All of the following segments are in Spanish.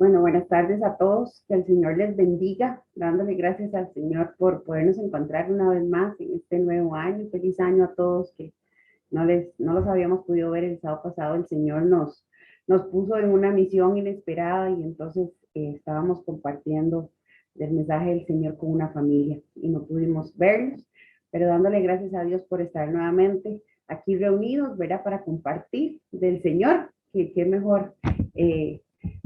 Bueno, buenas tardes a todos, que el Señor les bendiga, dándole gracias al Señor por podernos encontrar una vez más en este nuevo año. Feliz año a todos que no los habíamos podido ver el sábado pasado. El Señor nos puso en una misión inesperada y entonces estábamos compartiendo el mensaje del Señor con una familia y no pudimos verlos, pero dándole gracias a Dios por estar nuevamente aquí reunidos, ¿verdad? Para compartir del Señor, que qué mejor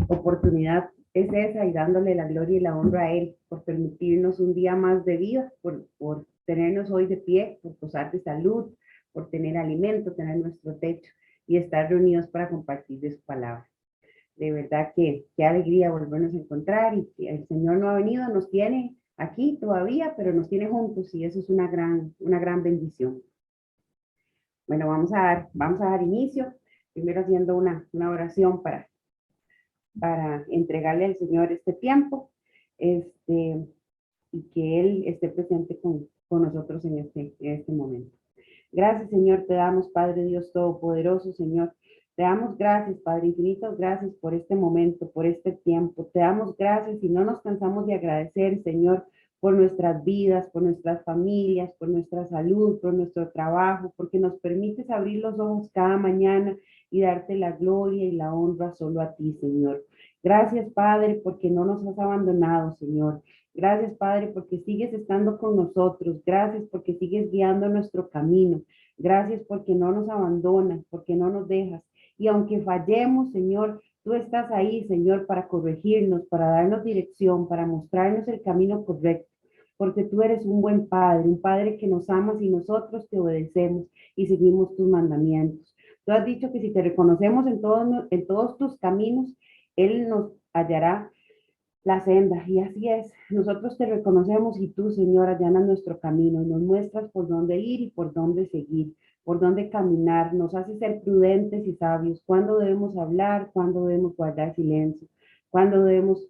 oportunidad es esa, y dándole la gloria y la honra a Él por permitirnos un día más de vida, por tenernos hoy de pie, por gozar de salud, por tener alimento, tener nuestro techo y estar reunidos para compartir de su palabra. De verdad que qué alegría volvernos a encontrar, y que el Señor no ha venido, nos tiene aquí todavía, pero nos tiene juntos, y eso es una gran bendición. Bueno, vamos a dar inicio, primero haciendo una oración para entregarle al Señor este tiempo, y que Él esté presente con nosotros en este momento. Gracias, Señor, te damos, Padre Dios Todopoderoso, Señor. Te damos gracias, Padre, infinitas gracias por este momento, por este tiempo. Te damos gracias y no nos cansamos de agradecer, Señor, por nuestras vidas, por nuestras familias, por nuestra salud, por nuestro trabajo, porque nos permites abrir los ojos cada mañana y darte la gloria y la honra solo a ti, Señor. Gracias, Padre, porque no nos has abandonado, Señor. Gracias, Padre, porque sigues estando con nosotros. Gracias porque sigues guiando nuestro camino. Gracias porque no nos abandonas, porque no nos dejas. Y aunque fallemos, Señor, tú estás ahí, Señor, para corregirnos, para darnos dirección, para mostrarnos el camino correcto. Porque tú eres un Padre que nos amas, y nosotros te obedecemos y seguimos tus mandamientos. Tú has dicho que si te reconocemos en todos tus caminos, Él nos hallará la senda. Y así es, nosotros te reconocemos y tú, Señor, allanas nuestro camino y nos muestras por dónde ir y por dónde seguir, por dónde caminar. Nos haces ser prudentes y sabios, cuándo debemos hablar, cuándo debemos guardar silencio, cuándo debemos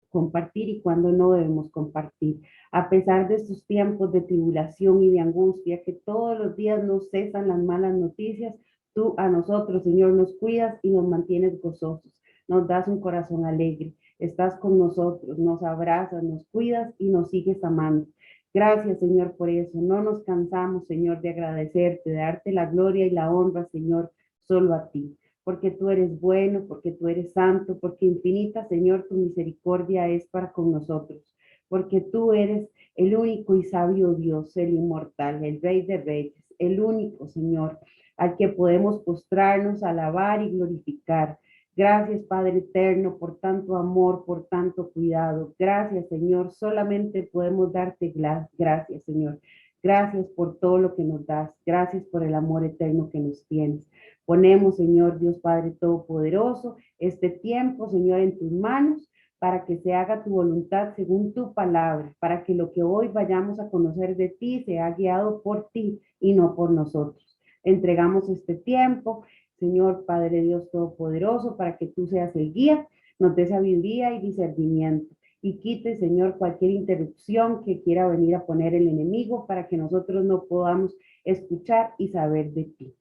compartir y cuándo no debemos compartir. A pesar de estos tiempos de tribulación y de angustia, que todos los días nos cesan las malas noticias, tú a nosotros, Señor, nos cuidas y nos mantienes gozosos, nos das un corazón alegre, estás con nosotros, nos abrazas, nos cuidas y nos sigues amando. Gracias, Señor, por eso. No nos cansamos, Señor, de agradecerte, de darte la gloria y la honra, Señor, solo a ti, porque tú eres bueno, porque tú eres santo, porque infinita, Señor, tu misericordia es para con nosotros, porque tú eres el único y sabio Dios, el inmortal, el Rey de Reyes, el único, Señor, al que podemos postrarnos, alabar y glorificar. Gracias, Padre eterno, por tanto amor, por tanto cuidado. Gracias, Señor. Solamente podemos darte gracias, Señor. Gracias por todo lo que nos das. Gracias por el amor eterno que nos tienes. Ponemos, Señor Dios Padre Todopoderoso, este tiempo, Señor, en tus manos, para que se haga tu voluntad según tu palabra, para que lo que hoy vayamos a conocer de ti sea guiado por ti y no por nosotros. Entregamos este tiempo, Señor Padre Dios Todopoderoso, para que tú seas el guía, nos dé sabiduría y discernimiento. Y quite, Señor, cualquier interrupción que quiera venir a poner el enemigo, para que nosotros no podamos escuchar y saber de ti.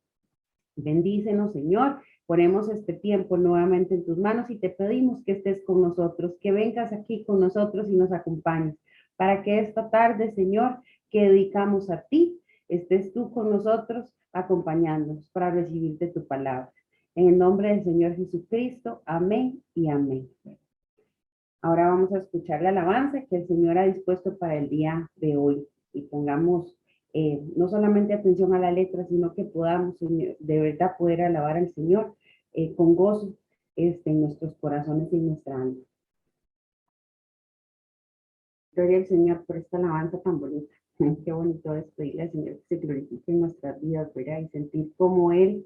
Bendícenos, Señor. Ponemos este tiempo nuevamente en tus manos y te pedimos que estés con nosotros, que vengas aquí con nosotros y nos acompañes, para que esta tarde, Señor, que dedicamos a ti, estés tú con nosotros acompañándonos para recibirte tu palabra. En el nombre del Señor Jesucristo, amén y amén. Ahora vamos a escuchar la alabanza que el Señor ha dispuesto para el día de hoy, y pongamos no solamente atención a la letra, sino que podamos, Señor, de verdad poder alabar al Señor con gozo en nuestros corazones y en nuestra alma. Gloria al Señor por esta alabanza tan bonita. Qué bonito es pedirle al Señor que se glorifique en nuestras vidas, ¿verdad? Y sentir cómo Él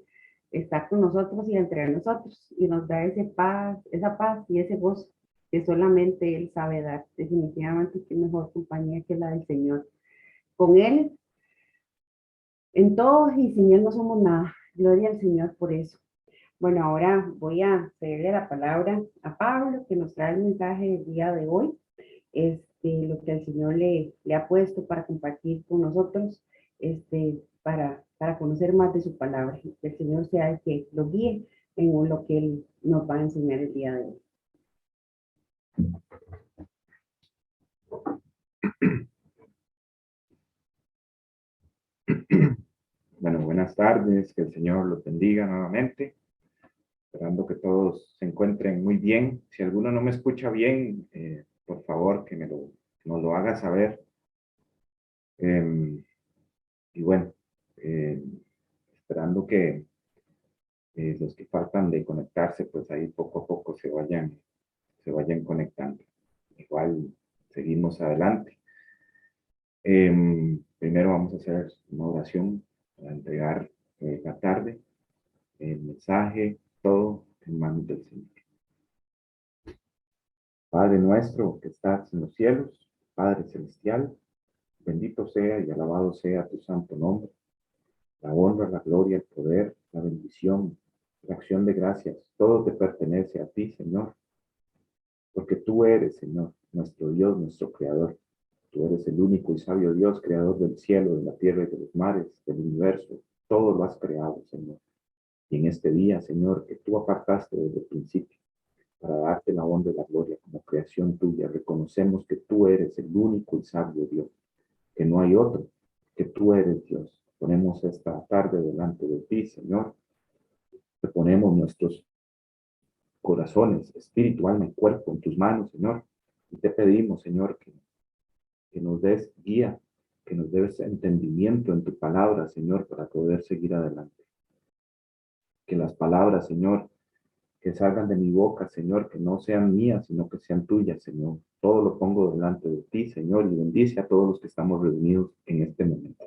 está con nosotros y entre nosotros, y nos da esa paz y ese gozo que solamente Él sabe dar. Definitivamente, qué mejor compañía que la del Señor. Con Él en todo, y sin Él no somos nada. Gloria al Señor por eso. Bueno, ahora voy a cederle la palabra a Pablo, que nos trae el mensaje del día de hoy, lo que el Señor le ha puesto para compartir con nosotros, para conocer más de su palabra. Que el Señor sea el que lo guíe en lo que Él nos va a enseñar el día de hoy. Bueno, buenas tardes, que el Señor los bendiga nuevamente, esperando que todos se encuentren muy bien. Si alguno no me escucha bien, por favor que nos lo haga saber. Eh, y bueno, eh, esperando que los que faltan de conectarse, pues ahí poco a poco se vayan conectando. Igual seguimos adelante. Primero vamos a hacer una oración para entregar la tarde, el mensaje, todo en manos del Señor. Padre nuestro que estás en los cielos, Padre celestial, bendito sea y alabado sea tu santo nombre. La honra, la gloria, el poder, la bendición, la acción de gracias, todo te pertenece a ti, Señor, porque tú eres, Señor, nuestro Dios, nuestro Creador. Tú eres el único y sabio Dios, creador del cielo, de la tierra y de los mares, del universo. Todo lo has creado, Señor. Y en este día, Señor, que tú apartaste desde el principio, para darte la honra y la gloria como creación tuya. Reconocemos que tú eres el único y sabio Dios, que no hay otro, que tú eres Dios. Ponemos esta tarde delante de ti, Señor. Te ponemos nuestros corazones, espíritu, alma y cuerpo en tus manos, Señor. Y te pedimos, Señor, que nos des guía, que nos des entendimiento en tu palabra, Señor, para poder seguir adelante. Que las palabras, Señor, que salgan de mi boca, Señor, que no sean mías, sino que sean tuyas, Señor. Todo lo pongo delante de ti, Señor, y bendice a todos los que estamos reunidos en este momento.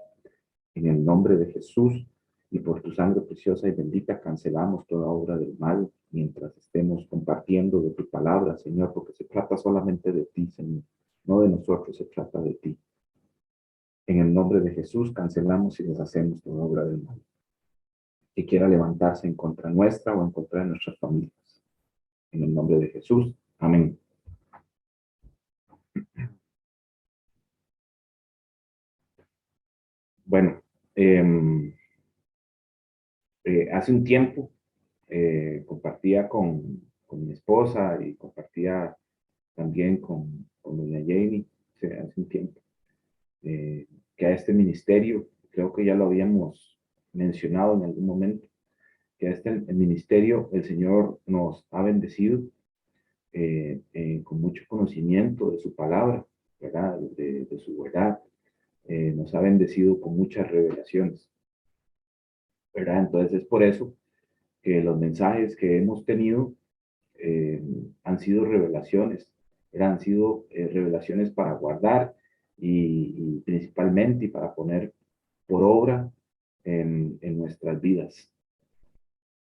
En el nombre de Jesús y por tu sangre preciosa y bendita, cancelamos toda obra del mal mientras estemos compartiendo de tu palabra, Señor, porque se trata solamente de ti, Señor, no de nosotros, se trata de ti. En el nombre de Jesús cancelamos y deshacemos toda obra del mal que quiera levantarse en contra nuestra o en contra de nuestras familias. En el nombre de Jesús. Amén. Bueno, hace un tiempo compartía con mi esposa y compartía también con doña Jamie, hace un tiempo, que a este ministerio, creo que ya lo habíamos mencionado en algún momento, que a este el ministerio el Señor nos ha bendecido con mucho conocimiento de su palabra, ¿verdad? De su verdad. Nos ha bendecido con muchas revelaciones, ¿verdad? Entonces es por eso que los mensajes que hemos tenido han sido revelaciones, han sido revelaciones para guardar y principalmente y para poner por obra en nuestras vidas.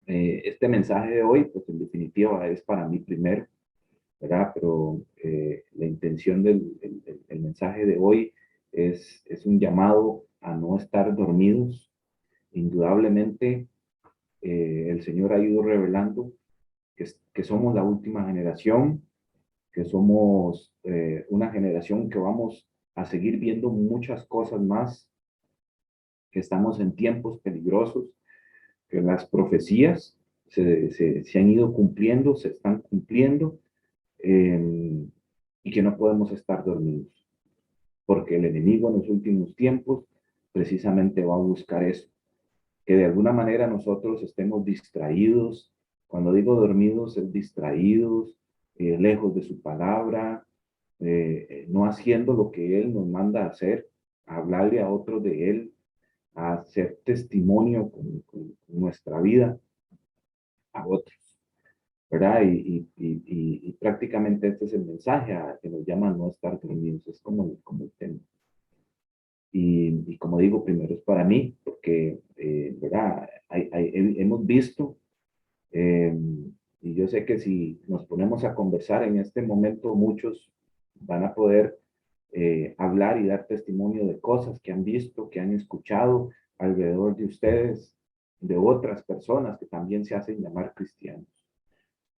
Este mensaje de hoy, pues en definitiva es para mí primero, ¿verdad? Pero la intención del mensaje de hoy es un llamado a no estar dormidos. Indudablemente, el Señor ha ido revelando que somos la última generación, que somos una generación que vamos a seguir viendo muchas cosas más, que estamos en tiempos peligrosos, que las profecías se han ido cumpliendo, se están cumpliendo, y que no podemos estar dormidos, porque el enemigo en los últimos tiempos precisamente va a buscar eso, que de alguna manera nosotros estemos distraídos. Cuando digo dormidos, es distraídos, lejos de su palabra, no haciendo lo que Él nos manda a hacer, a hablarle a otros de Él, a hacer testimonio con nuestra vida a otros, ¿verdad? Y prácticamente este es el mensaje que nos llama a no estar dormidos, es como el tema. Y como digo, primero es para mí, porque, ¿verdad? Hemos visto, eh, y yo sé que si nos ponemos a conversar en este momento, muchos van a poder hablar y dar testimonio de cosas que han visto, que han escuchado alrededor de ustedes, de otras personas que también se hacen llamar cristianos,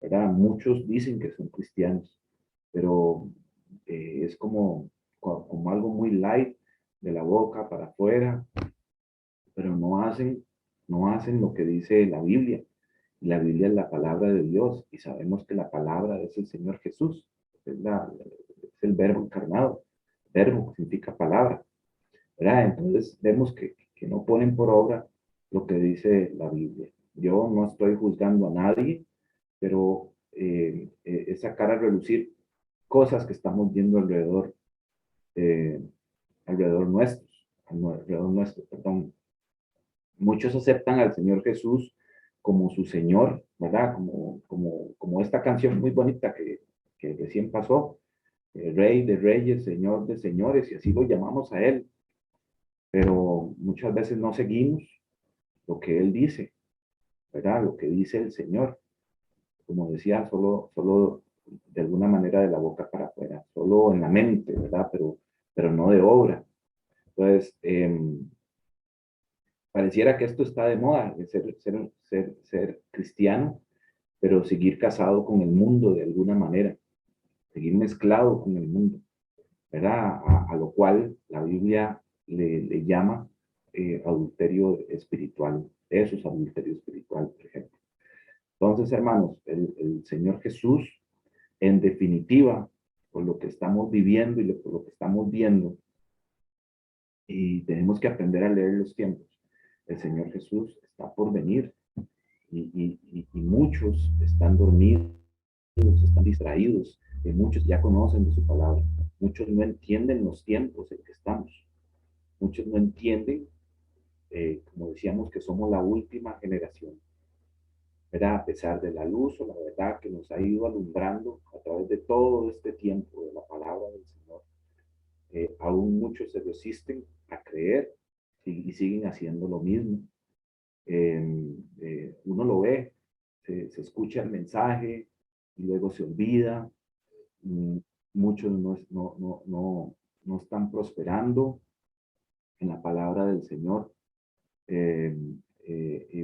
¿verdad? Muchos dicen que son cristianos, pero es como algo muy light, de la boca para afuera, pero no hacen lo que dice la Biblia. La Biblia es la palabra de Dios y sabemos que la palabra es el Señor Jesús. es el verbo encarnado. Verbo significa palabra, ¿verdad? Entonces vemos que no ponen por obra lo que dice la Biblia. Yo no estoy juzgando a nadie, pero es sacar a relucir cosas que estamos viendo eh, alrededor nuestro, perdón. Muchos aceptan al Señor Jesús como su Señor, ¿verdad? Como esta canción muy bonita que recién pasó, Rey de Reyes, Señor de Señores, y así lo llamamos a Él. Pero muchas veces no seguimos lo que Él dice, ¿verdad? Lo que dice el Señor. Como decía, solo de alguna manera de la boca para afuera, solo en la mente, ¿verdad? Pero no de obra. Entonces, pareciera que esto está de moda, de ser cristiano, pero seguir casado con el mundo de alguna manera, seguir mezclado con el mundo, ¿verdad? A lo cual la Biblia le llama adulterio espiritual. Eso es adulterio espiritual, por ejemplo. Entonces, hermanos, el Señor Jesús, en definitiva, por lo que estamos viviendo y por lo que estamos viendo, y tenemos que aprender a leer los tiempos. El Señor Jesús está por venir y muchos están dormidos, están distraídos, y muchos ya conocen de su palabra. Muchos no entienden los tiempos en que estamos. Muchos no entienden, como decíamos, que somos la última generación. ¿Verdad? A pesar de la luz o la verdad que nos ha ido alumbrando a través de todo este tiempo de la palabra del Señor, aún muchos se resisten a creer y siguen haciendo lo mismo. Uno lo ve, se escucha el mensaje y luego se olvida. Mm, Muchos no están prosperando en la palabra del Señor. Eh,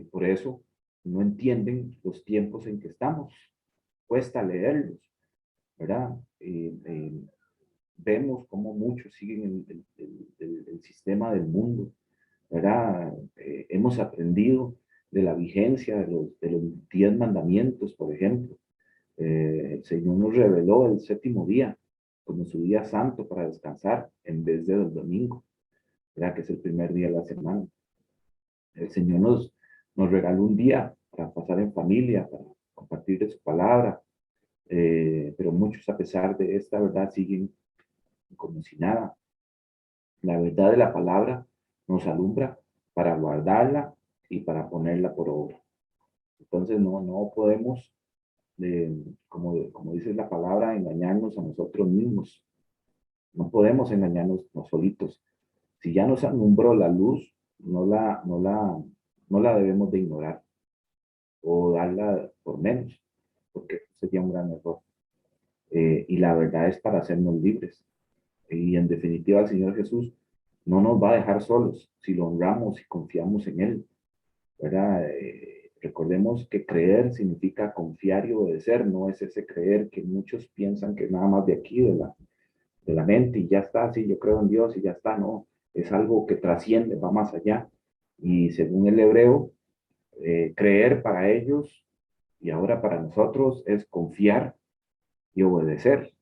por eso no entienden los tiempos en que estamos. Cuesta leerlos, ¿verdad? Vemos cómo muchos siguen el sistema del mundo, ¿verdad? Hemos aprendido de la vigencia de los 10 mandamientos, por ejemplo. El Señor nos reveló el séptimo día como su día santo para descansar en vez del domingo, ¿verdad? Que es el primer día de la semana. El Señor nos regaló un día para pasar en familia, para compartir de su palabra, pero muchos a pesar de esta verdad siguen como si nada. La verdad de la palabra nos alumbra para guardarla y para ponerla por obra. Entonces no podemos, como dice la palabra, engañarnos a nosotros mismos. No podemos engañarnos solitos. Si ya nos alumbró la luz, no la debemos de ignorar o darla por menos, porque sería un gran error. Y la verdad es para hacernos libres. Y en definitiva, el Señor Jesús no nos va a dejar solos si lo honramos y confiamos en Él, ¿verdad? Recordemos que creer significa confiar y obedecer, no es ese creer que muchos piensan que nada más de aquí, de la mente, y ya está, sí, yo creo en Dios y ya está, no, es algo que trasciende, va más allá. Y según el hebreo, creer para ellos y ahora para nosotros es confiar y obedecer.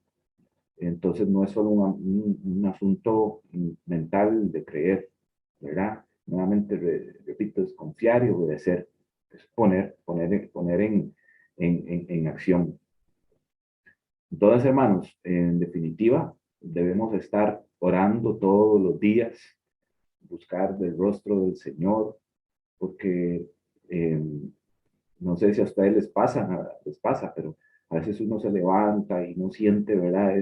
Entonces no es solo un asunto mental de creer, ¿verdad? Nuevamente, repito, es confiar y obedecer, es poner en acción. Entonces, hermanos, en definitiva, debemos estar orando todos los días, buscar del rostro del Señor, porque eh, no sé si a ustedes les pasa, pero a veces uno se levanta y no siente, ¿verdad?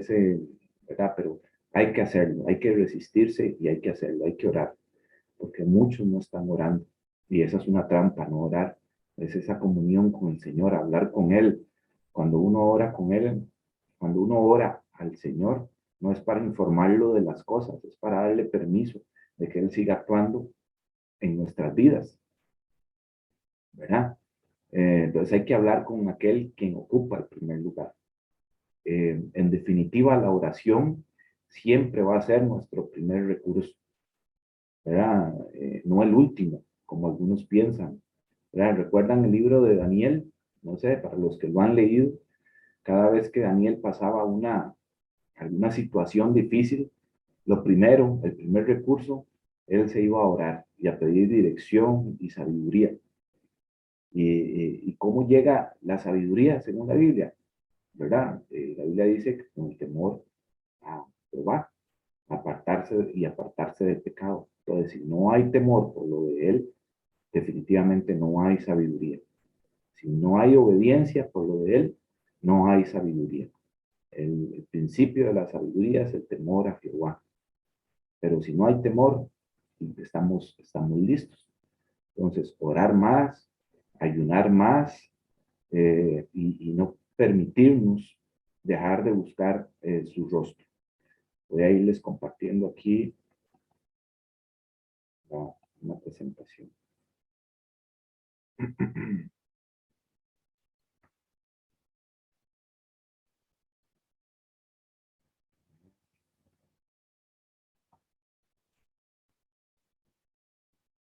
¿verdad? Pero hay que hacerlo, hay que resistirse y hay que hacerlo, hay que orar, porque muchos no están orando. Y esa es una trampa, no orar. Es esa comunión con el Señor, hablar con Él. Cuando uno ora con Él, cuando uno ora al Señor, no es para informarlo de las cosas, es para darle permiso de que Él siga actuando en nuestras vidas, ¿verdad? Entonces hay que hablar con aquel quien ocupa el primer lugar. En definitiva, la oración siempre va a ser nuestro primer recurso, ¿verdad? No el último, como algunos piensan, ¿verdad? ¿Recuerdan el libro de Daniel? No sé, para los que lo han leído, cada vez que Daniel pasaba alguna situación difícil, lo primero, el primer recurso, él se iba a orar y a pedir dirección y sabiduría. ¿Y cómo llega la sabiduría según la Biblia? ¿Verdad? La Biblia dice que con el temor a Jehová, apartarse del pecado. Entonces, si no hay temor por lo de él, definitivamente no hay sabiduría. Si no hay obediencia por lo de él, no hay sabiduría. El principio de la sabiduría es el temor a Jehová. Pero si no hay temor, estamos listos. Entonces, orar más, ayunar más y no permitirnos dejar de buscar su rostro. Voy a irles compartiendo aquí una presentación.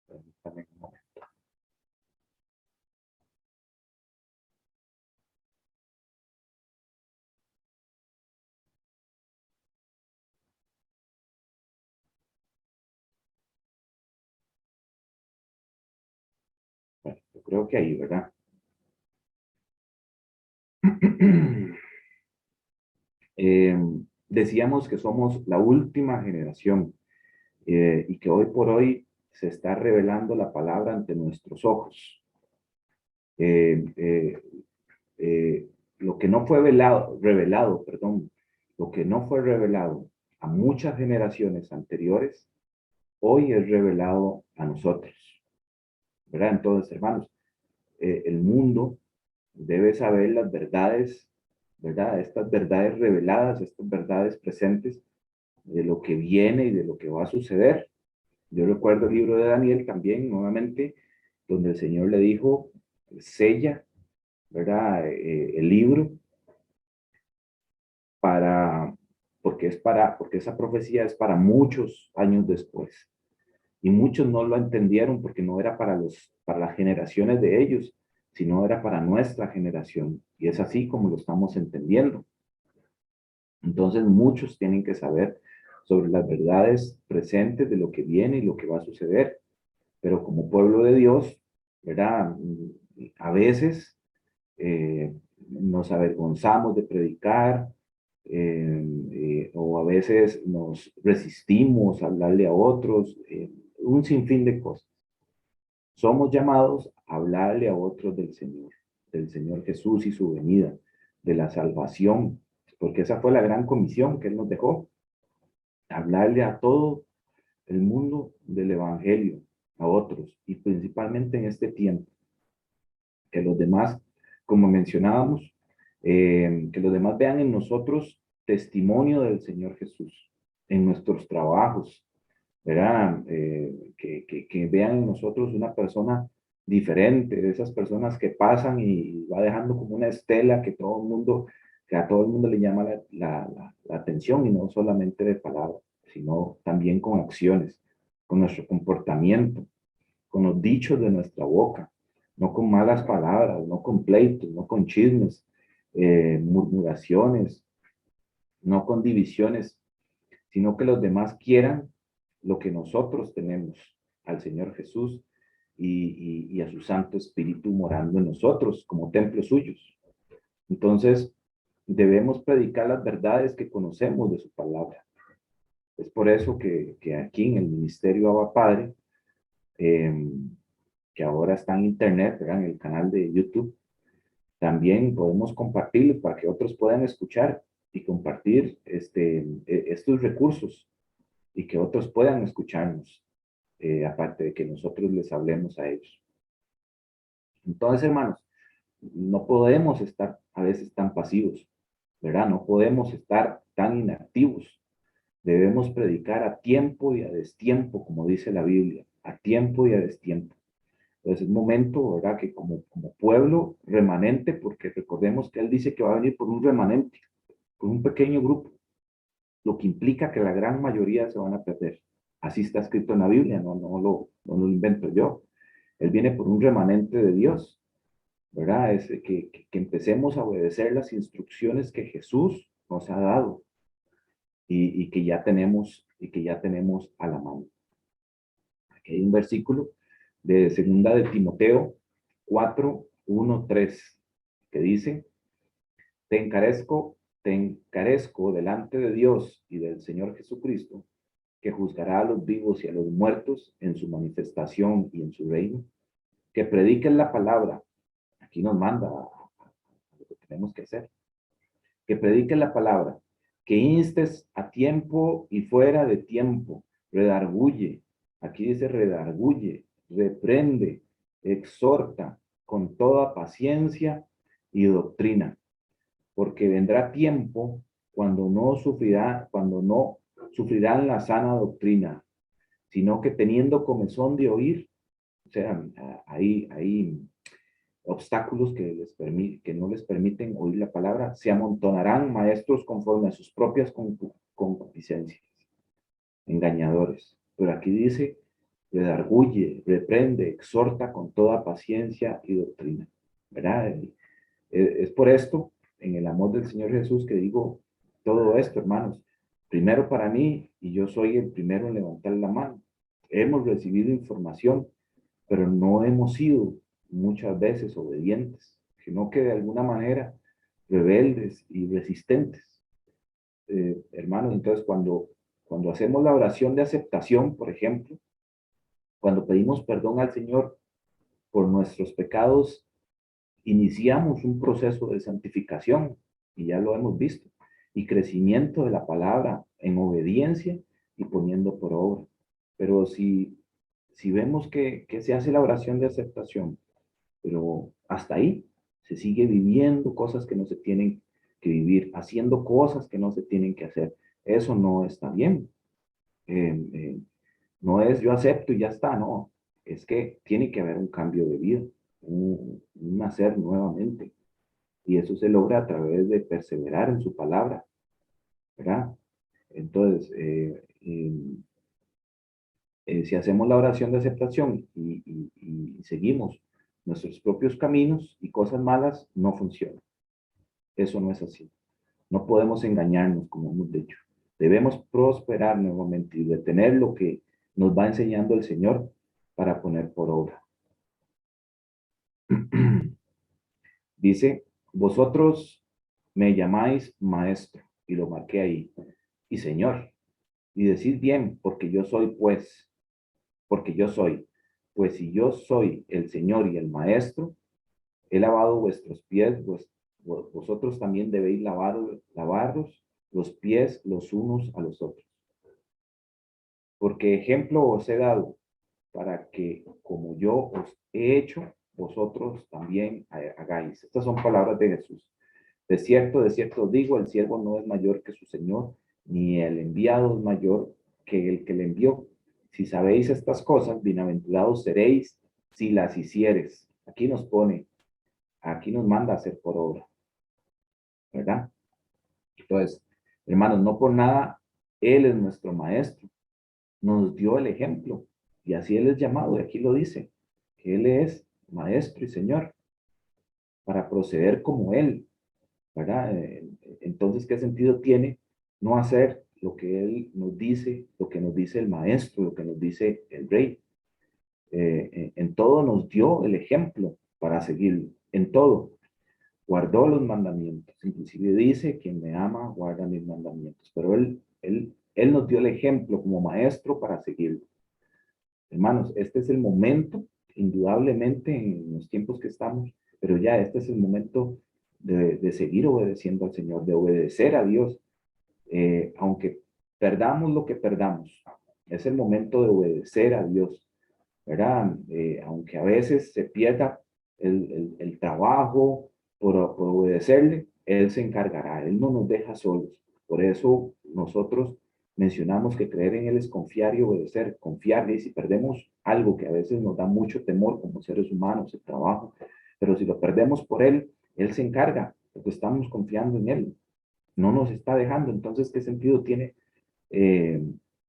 Permítanme un momento. Bueno, yo creo que ahí, ¿verdad? Eh, Decíamos que somos la última generación y que hoy por hoy se está revelando la palabra ante nuestros ojos. Eh, eh, lo que no fue revelado, perdón, lo que no fue revelado a muchas generaciones anteriores, hoy es revelado a nosotros, ¿verdad? Entonces, hermanos, el mundo debe saber las verdades, ¿verdad? Estas verdades reveladas, estas verdades presentes de lo que viene y de lo que va a suceder. Yo recuerdo el libro de Daniel también, nuevamente, donde el Señor le dijo, sella, ¿verdad? El libro para, porque esa profecía es para muchos años después. Y muchos no lo entendieron porque no era para las generaciones de ellos, sino era para nuestra generación. Y es así como lo estamos entendiendo. Entonces muchos tienen que saber sobre las verdades presentes de lo que viene y lo que va a suceder. Pero como pueblo de Dios, ¿verdad? A veces nos avergonzamos de predicar o a veces nos resistimos a hablarle a otros, un sinfín de cosas. Somos llamados a hablarle a otros del Señor Jesús y su venida, de la salvación, porque esa fue la gran comisión que Él nos dejó, hablarle a todo el mundo del Evangelio, a otros, y principalmente en este tiempo, que los demás, como mencionábamos, que los demás vean en nosotros testimonio del Señor Jesús, en nuestros trabajos, ¿verdad? Que vean en nosotros una persona diferente, de esas personas que pasan y va dejando como una estela que a todo el mundo le llama la atención y no solamente de palabras, sino también con acciones, con nuestro comportamiento, con los dichos de nuestra boca, no con malas palabras, no con pleitos, no con chismes, murmuraciones, no con divisiones, sino que los demás quieran lo que nosotros tenemos, al Señor Jesús y a su Santo Espíritu morando en nosotros como templos suyos. Entonces, debemos predicar las verdades que conocemos de su palabra. Es por eso que aquí en el Ministerio Abba Padre, que ahora está en internet, ¿verdad? En el canal de YouTube, también podemos compartirlo para que otros puedan escuchar y compartir estos recursos y que otros puedan escucharnos, aparte de que nosotros les hablemos a ellos. Entonces, hermanos, no podemos estar a veces tan pasivos, ¿verdad? No podemos estar tan inactivos. Debemos predicar a tiempo y a destiempo, como dice la Biblia, a tiempo y a destiempo. Entonces es momento, ¿verdad? Que como pueblo remanente, porque recordemos que Él dice que va a venir por un remanente, por un pequeño grupo, lo que implica que la gran mayoría se van a perder. Así está escrito en la Biblia, no lo invento yo. Él viene por un remanente de Dios. ¿verdad? Es que empecemos a obedecer las instrucciones que Jesús nos ha dado y que ya tenemos a la mano. Aquí hay un versículo de segunda de Timoteo 4:1-3 que dice: te encarezco delante de Dios y del Señor Jesucristo, que juzgará a los vivos y a los muertos en su manifestación y en su reino, que prediquen la palabra. Aquí nos manda lo que tenemos que hacer. Que prediquen la palabra, que instes a tiempo y fuera de tiempo, redarguye, aquí dice redarguye, reprende, exhorta con toda paciencia y doctrina, porque vendrá tiempo cuando no sufrirán la sana doctrina, sino que teniendo comezón de oír, o sea, ahí obstáculos que no les permiten oír la palabra, se amontonarán maestros conforme a sus propias concupiscencias, engañadores. Pero aquí dice, redarguye, reprende, exhorta con toda paciencia y doctrina, ¿verdad? Es por esto, en el amor del Señor Jesús, que digo todo esto, hermanos. Primero para mí, y yo soy el primero en levantar la mano. Hemos recibido información, pero no hemos sido muchas veces obedientes, sino que de alguna manera rebeldes y resistentes. Hermanos, entonces cuando hacemos la oración de aceptación, por ejemplo, cuando pedimos perdón al Señor por nuestros pecados, iniciamos un proceso de santificación, y ya lo hemos visto, y crecimiento de la palabra en obediencia y poniendo por obra. Pero si vemos que se hace la oración de aceptación, pero hasta ahí se sigue viviendo cosas que no se tienen que vivir, haciendo cosas que no se tienen que hacer, eso no está bien. Eh, eh, no es yo acepto y ya está, no. Es que tiene que haber un cambio de vida, un nacer nuevamente. Y eso se logra a través de perseverar en su palabra, ¿verdad? Entonces, si hacemos la oración de aceptación y seguimos nuestros propios caminos y cosas malas, no funciona. Eso no es así. No podemos engañarnos, como hemos dicho. Debemos prosperar nuevamente y retener lo que nos va enseñando el Señor para poner por obra. Dice, vosotros me llamáis maestro, y lo marqué ahí, y Señor, y decid bien, porque yo soy, pues si yo soy el Señor y el maestro, he lavado vuestros pies, vosotros también debéis lavaros los pies los unos a los otros. Porque ejemplo os he dado, para que como yo os he hecho, vosotros también hagáis. Estas son palabras de Jesús. De cierto digo, el siervo no es mayor que su Señor, ni el enviado es mayor que el que le envió. Si sabéis estas cosas, bienaventurados seréis si las hicieres. Aquí nos manda a hacer por obra, ¿verdad? Entonces, hermanos, no por nada, Él es nuestro maestro, nos dio el ejemplo, y así Él es llamado, y aquí lo dice, que Él es maestro y Señor, para proceder como Él, ¿verdad? Entonces, ¿qué sentido tiene no hacer lo que Él nos dice, lo que nos dice el maestro, lo que nos dice el rey? En todo nos dio el ejemplo para seguirlo, en todo. Guardó los mandamientos, inclusive dice, quien me ama, guarda mis mandamientos, pero él nos dio el ejemplo como maestro para seguirlo. Hermanos, este es el momento, indudablemente en los tiempos que estamos, pero ya este es el momento de seguir obedeciendo al Señor, de obedecer a Dios, aunque perdamos lo que perdamos, es el momento de obedecer a Dios, ¿verdad? Aunque a veces se pierda el trabajo por obedecerle, Él se encargará, Él no nos deja solos. Por eso nosotros mencionamos que creer en Él es confiar y obedecer, confiarle, y si perdemos algo que a veces nos da mucho temor como seres humanos, el trabajo, pero si lo perdemos por Él, Él se encarga, porque estamos confiando en Él, no nos está dejando. Entonces, ¿qué sentido tiene eh,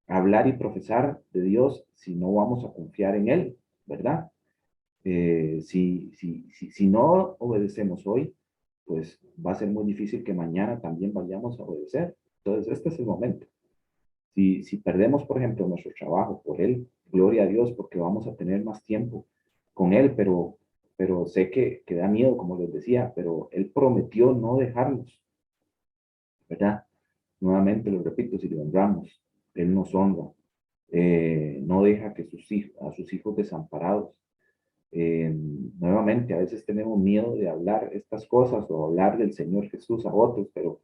hablar y profesar de Dios si no vamos a confiar en Él, verdad? Si no obedecemos hoy, pues va a ser muy difícil que mañana también vayamos a obedecer. Entonces, este es el momento. Si perdemos, por ejemplo, nuestro trabajo por Él, gloria a Dios, porque vamos a tener más tiempo con Él, pero sé que da miedo, como les decía, pero Él prometió no dejarnos, ¿verdad? Nuevamente lo repito, si le honramos, Él nos honra. No deja que a sus hijos desamparados. Nuevamente, a veces tenemos miedo de hablar estas cosas o hablar del Señor Jesús a otros, pero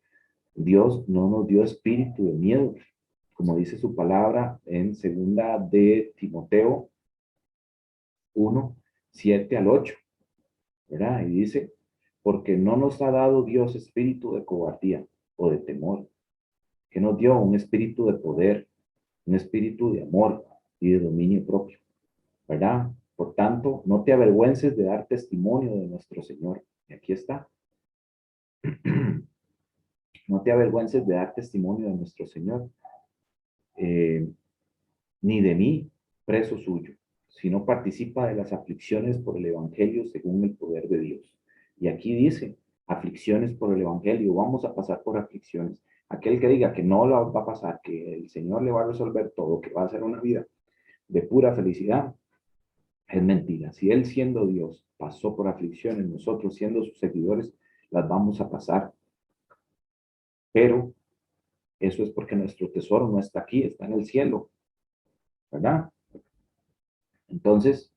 Dios no nos dio espíritu de miedo, como dice su palabra en segunda de Timoteo 1:7 al 8, ¿verdad? Y dice, porque no nos ha dado Dios espíritu de cobardía o de temor, que nos dio un espíritu de poder, un espíritu de amor y de dominio propio, ¿verdad? Por tanto, no te avergüences de dar testimonio de nuestro Señor. Y aquí está. No te avergüences de dar testimonio de nuestro Señor, eh, ni de mí, preso suyo, sino participa de las aflicciones por el Evangelio según el poder de Dios. Y aquí dice, aflicciones por el Evangelio, vamos a pasar por aflicciones. Aquel que diga que no lo va a pasar, que el Señor le va a resolver todo, que va a ser una vida de pura felicidad, es mentira. Si Él siendo Dios pasó por aflicciones, nosotros siendo sus seguidores, las vamos a pasar. Pero eso es porque nuestro tesoro no está aquí, está en el cielo, ¿verdad? Entonces,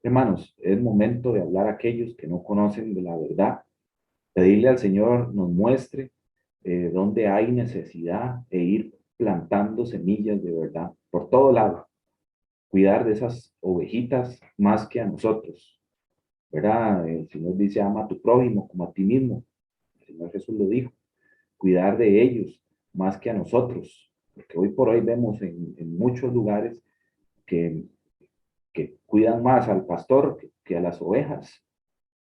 hermanos, es momento de hablar a aquellos que no conocen de la verdad, pedirle al Señor nos muestre dónde hay necesidad e ir plantando semillas de verdad por todo lado, cuidar de esas ovejitas más que a nosotros, ¿verdad? El Señor dice, ama a tu prójimo como a ti mismo. El Señor Jesús lo dijo, cuidar de ellos más que a nosotros, porque hoy por hoy vemos en muchos lugares que, que cuidan más al pastor que a las ovejas,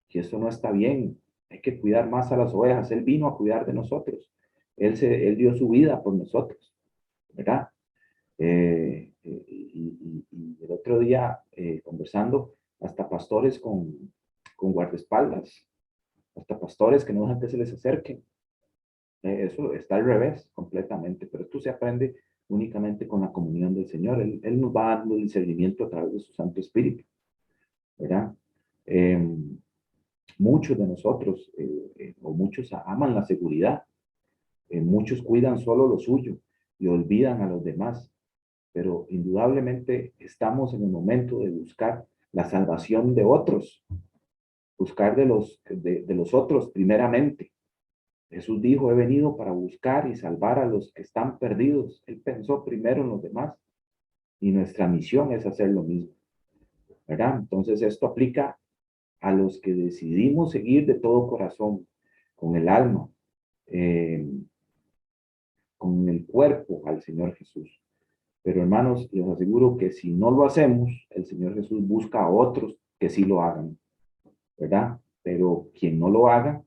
y eso no está bien. Hay que cuidar más a las ovejas. Él vino a cuidar de nosotros. Él dio su vida por nosotros, ¿verdad? Y el otro día, conversando, hasta pastores con guardaespaldas, hasta pastores que no dejan que se les acerquen. Eso está al revés completamente, pero esto se aprende únicamente con la comunión del Señor. Él nos va dando el discernimiento a través de su Santo Espíritu, ¿verdad? Eh, Muchos de nosotros, o muchos aman la seguridad, muchos cuidan solo lo suyo y olvidan a los demás, pero indudablemente estamos en el momento de buscar la salvación de otros, buscar de los otros primeramente. Jesús dijo, he venido para buscar y salvar a los que están perdidos. Él pensó primero en los demás y nuestra misión es hacer lo mismo, ¿verdad? Entonces esto aplica a los que decidimos seguir de todo corazón, con el alma, eh, con el cuerpo al Señor Jesús. Pero hermanos, les aseguro que si no lo hacemos, el Señor Jesús busca a otros que sí lo hagan, ¿verdad? Pero quien no lo haga,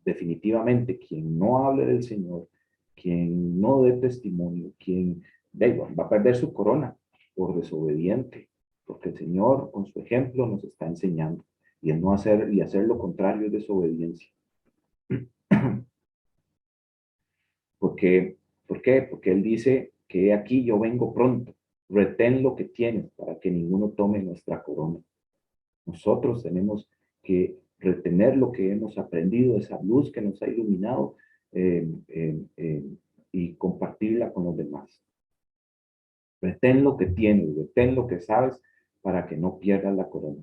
definitivamente, quien no hable del Señor, quien no dé testimonio, quien va a perder su corona por desobediente, porque el Señor con su ejemplo nos está enseñando y el no hacer y hacer lo contrario es desobediencia. Porque, ¿por qué? Porque Él dice que aquí yo vengo pronto, retén lo que tienes para que ninguno tome nuestra corona. Nosotros tenemos que retener lo que hemos aprendido, esa luz que nos ha iluminado eh, eh, eh, y compartirla con los demás. Retén lo que tienes, retén lo que sabes para que no pierdas la corona.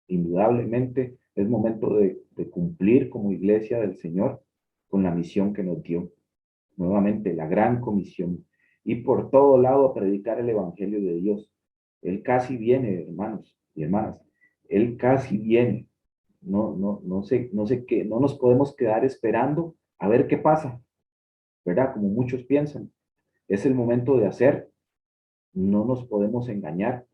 Indudablemente es momento de cumplir como iglesia del Señor con la misión que nos dio. Nuevamente, la gran comisión. Y por todo lado a predicar el Evangelio de Dios. Él casi viene, hermanos y hermanas. Él casi viene. No sé qué, no nos podemos quedar esperando a ver qué pasa, ¿verdad? Como muchos piensan. Es el momento de hacer. No nos podemos engañar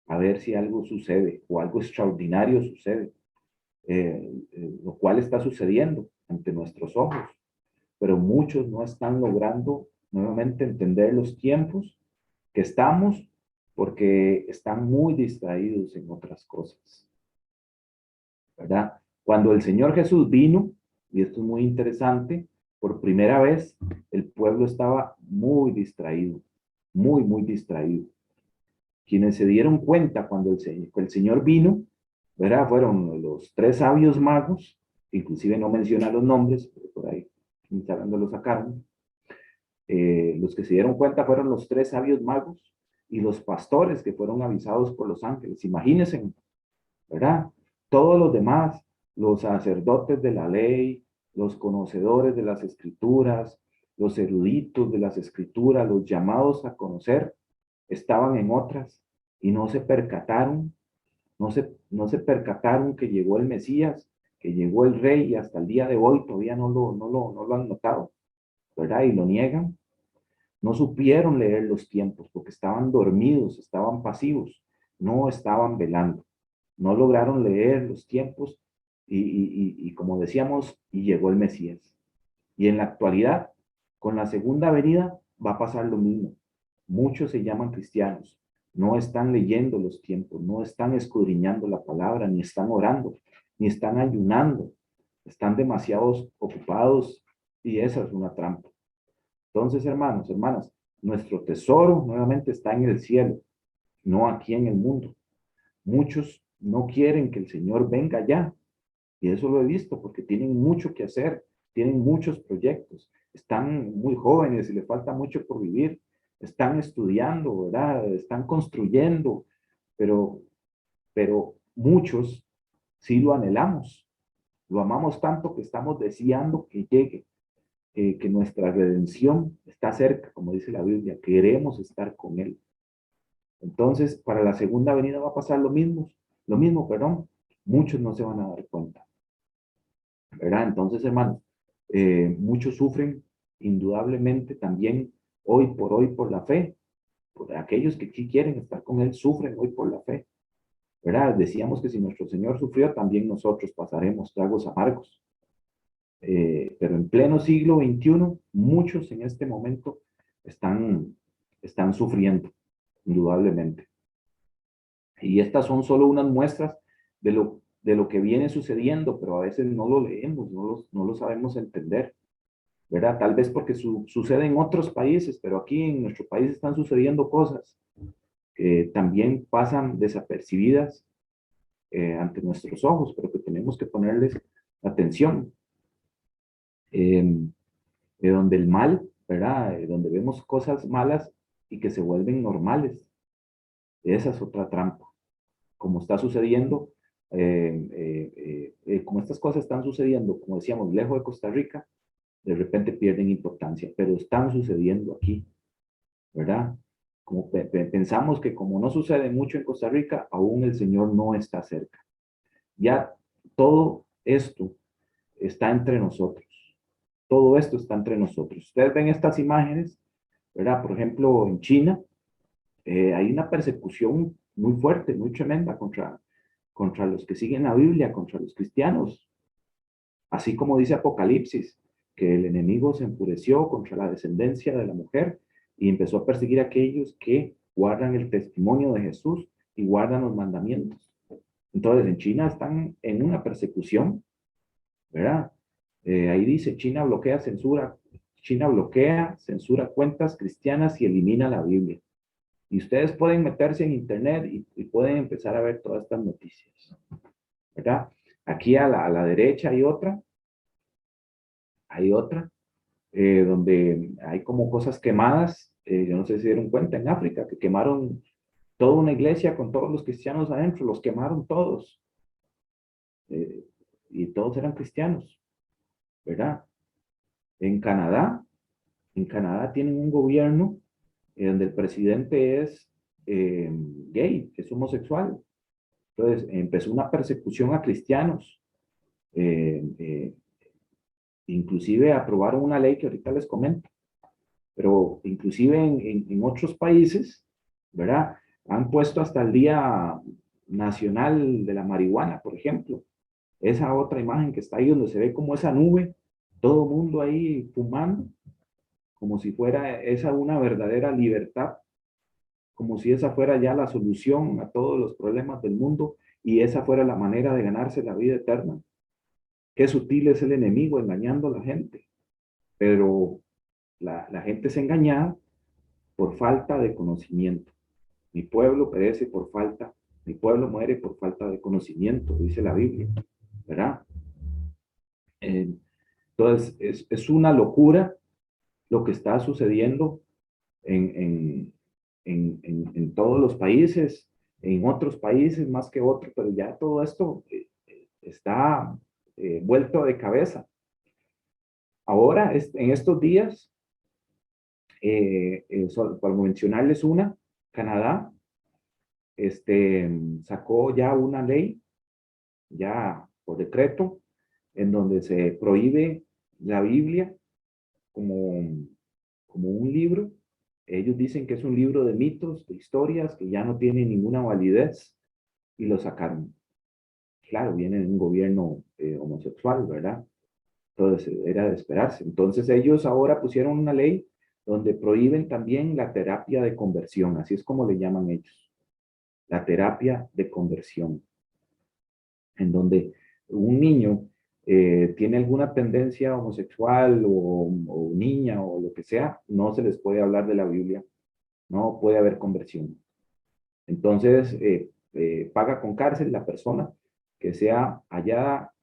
a ver si algo sucede o algo extraordinario sucede, lo cual está sucediendo ante nuestros ojos, pero muchos no están logrando nuevamente entender los tiempos que estamos porque están muy distraídos en otras cosas, ¿verdad? Cuando el Señor Jesús vino, y esto es muy interesante, por primera vez el pueblo estaba muy distraído. Quienes se dieron cuenta cuando el Señor vino, ¿verdad? Fueron los tres sabios magos, inclusive no menciona los nombres, pero por ahí, sabiendo lo sacaron. Los que se dieron cuenta fueron los tres sabios magos y los pastores que fueron avisados por los ángeles. Imagínense, ¿verdad? Todos los demás, los sacerdotes de la ley, los conocedores de las escrituras, los eruditos de las escrituras, los llamados a conocer, estaban en otras y no se percataron, no se percataron que llegó el Mesías, que llegó el Rey y hasta el día de hoy todavía no lo han notado, ¿verdad? Y lo niegan. No supieron leer los tiempos porque estaban dormidos, estaban pasivos, no estaban velando. No lograron leer los tiempos y como decíamos, y llegó el Mesías. Y en la actualidad, con la segunda venida, va a pasar lo mismo. Muchos se llaman cristianos, no están leyendo los tiempos, no están escudriñando la palabra, ni están orando, ni están ayunando. Están demasiado ocupados y esa es una trampa. Entonces, hermanos, hermanas, nuestro tesoro nuevamente está en el cielo, no aquí en el mundo. Muchos no quieren que el Señor venga ya, y eso lo he visto porque tienen mucho que hacer, tienen muchos proyectos, están muy jóvenes y les falta mucho por vivir, están estudiando, ¿verdad? Están construyendo, pero muchos sí lo anhelamos, lo amamos tanto que estamos deseando que llegue, que nuestra redención está cerca, como dice la Biblia, queremos estar con Él. Entonces, para la segunda venida va a pasar lo mismo, perdón, muchos no se van a dar cuenta, ¿verdad? Entonces, hermanos, muchos sufren indudablemente también hoy por la fe, por aquellos que sí quieren estar con Él, sufren hoy por la fe, ¿verdad? Decíamos que si nuestro Señor sufrió, también nosotros pasaremos tragos amargos. Pero en pleno siglo XXI, muchos en este momento están sufriendo, indudablemente. Y estas son solo unas muestras de lo que viene sucediendo, pero a veces no lo leemos, no lo sabemos entender, ¿verdad? Tal vez porque sucede en otros países, pero aquí en nuestro país están sucediendo cosas que también pasan desapercibidas ante nuestros ojos, pero que tenemos que ponerles atención. Donde el mal, ¿verdad? Donde vemos cosas malas y que se vuelven normales. Esa es otra trampa. Como está sucediendo, como estas cosas están sucediendo, como decíamos, lejos de Costa Rica, de repente pierden importancia, pero están sucediendo aquí, ¿verdad? Como pensamos que como no sucede mucho en Costa Rica, aún el Señor no está cerca. Ya todo esto está entre nosotros. Todo esto está entre nosotros. Ustedes ven estas imágenes, ¿verdad? Por ejemplo, en China, hay una persecución muy fuerte, muy tremenda contra los que siguen la Biblia, contra los cristianos. Así como dice Apocalipsis, que el enemigo se enfureció contra la descendencia de la mujer y empezó a perseguir a aquellos que guardan el testimonio de Jesús y guardan los mandamientos. Entonces, en China están en una persecución, ¿verdad? Ahí dice, China bloquea, censura cuentas cristianas y elimina la Biblia. Y ustedes pueden meterse en internet y pueden empezar a ver todas estas noticias, ¿verdad? Aquí a la derecha hay otra, donde hay como cosas quemadas, yo no sé si se dieron cuenta en África, que quemaron toda una iglesia con todos los cristianos adentro, los quemaron todos, eh, y todos eran cristianos, ¿verdad? En Canadá, en Canadá tienen un gobierno donde el presidente es gay, es homosexual. Entonces empezó una persecución a cristianos. Eh, eh, Inclusive aprobaron una ley que ahorita les comento. Pero inclusive en otros países, ¿verdad? Han puesto hasta el Día Nacional de la Marihuana, por ejemplo. Esa otra imagen que está ahí donde se ve como esa nube, todo el mundo ahí fumando, como si fuera esa una verdadera libertad, como si esa fuera ya la solución a todos los problemas del mundo y esa fuera la manera de ganarse la vida eterna. Qué sutil es el enemigo engañando a la gente, pero la gente es engañada por falta de conocimiento. Mi pueblo perece por falta, mi pueblo muere por falta de conocimiento, dice la Biblia, ¿verdad? Entonces, es una locura lo que está sucediendo en, en todos los países, en otros países más que otros, pero ya todo esto está vuelto de cabeza. Ahora, en estos días, para mencionarles una, Canadá sacó ya una ley, ya por decreto, en donde se prohíbe la Biblia como, como un libro. Ellos dicen que es un libro de mitos, de historias, que ya no tiene ninguna validez y lo sacaron. Claro, viene de un gobierno homosexual, ¿verdad? Entonces era de esperarse. Entonces ellos ahora pusieron una ley donde prohíben también la terapia de conversión, así es como le llaman ellos, la terapia de conversión, en donde un niño tiene alguna tendencia homosexual o niña o lo que sea, no se les puede hablar de la Biblia, no puede haber conversión. Entonces, paga con cárcel la persona que sea hallada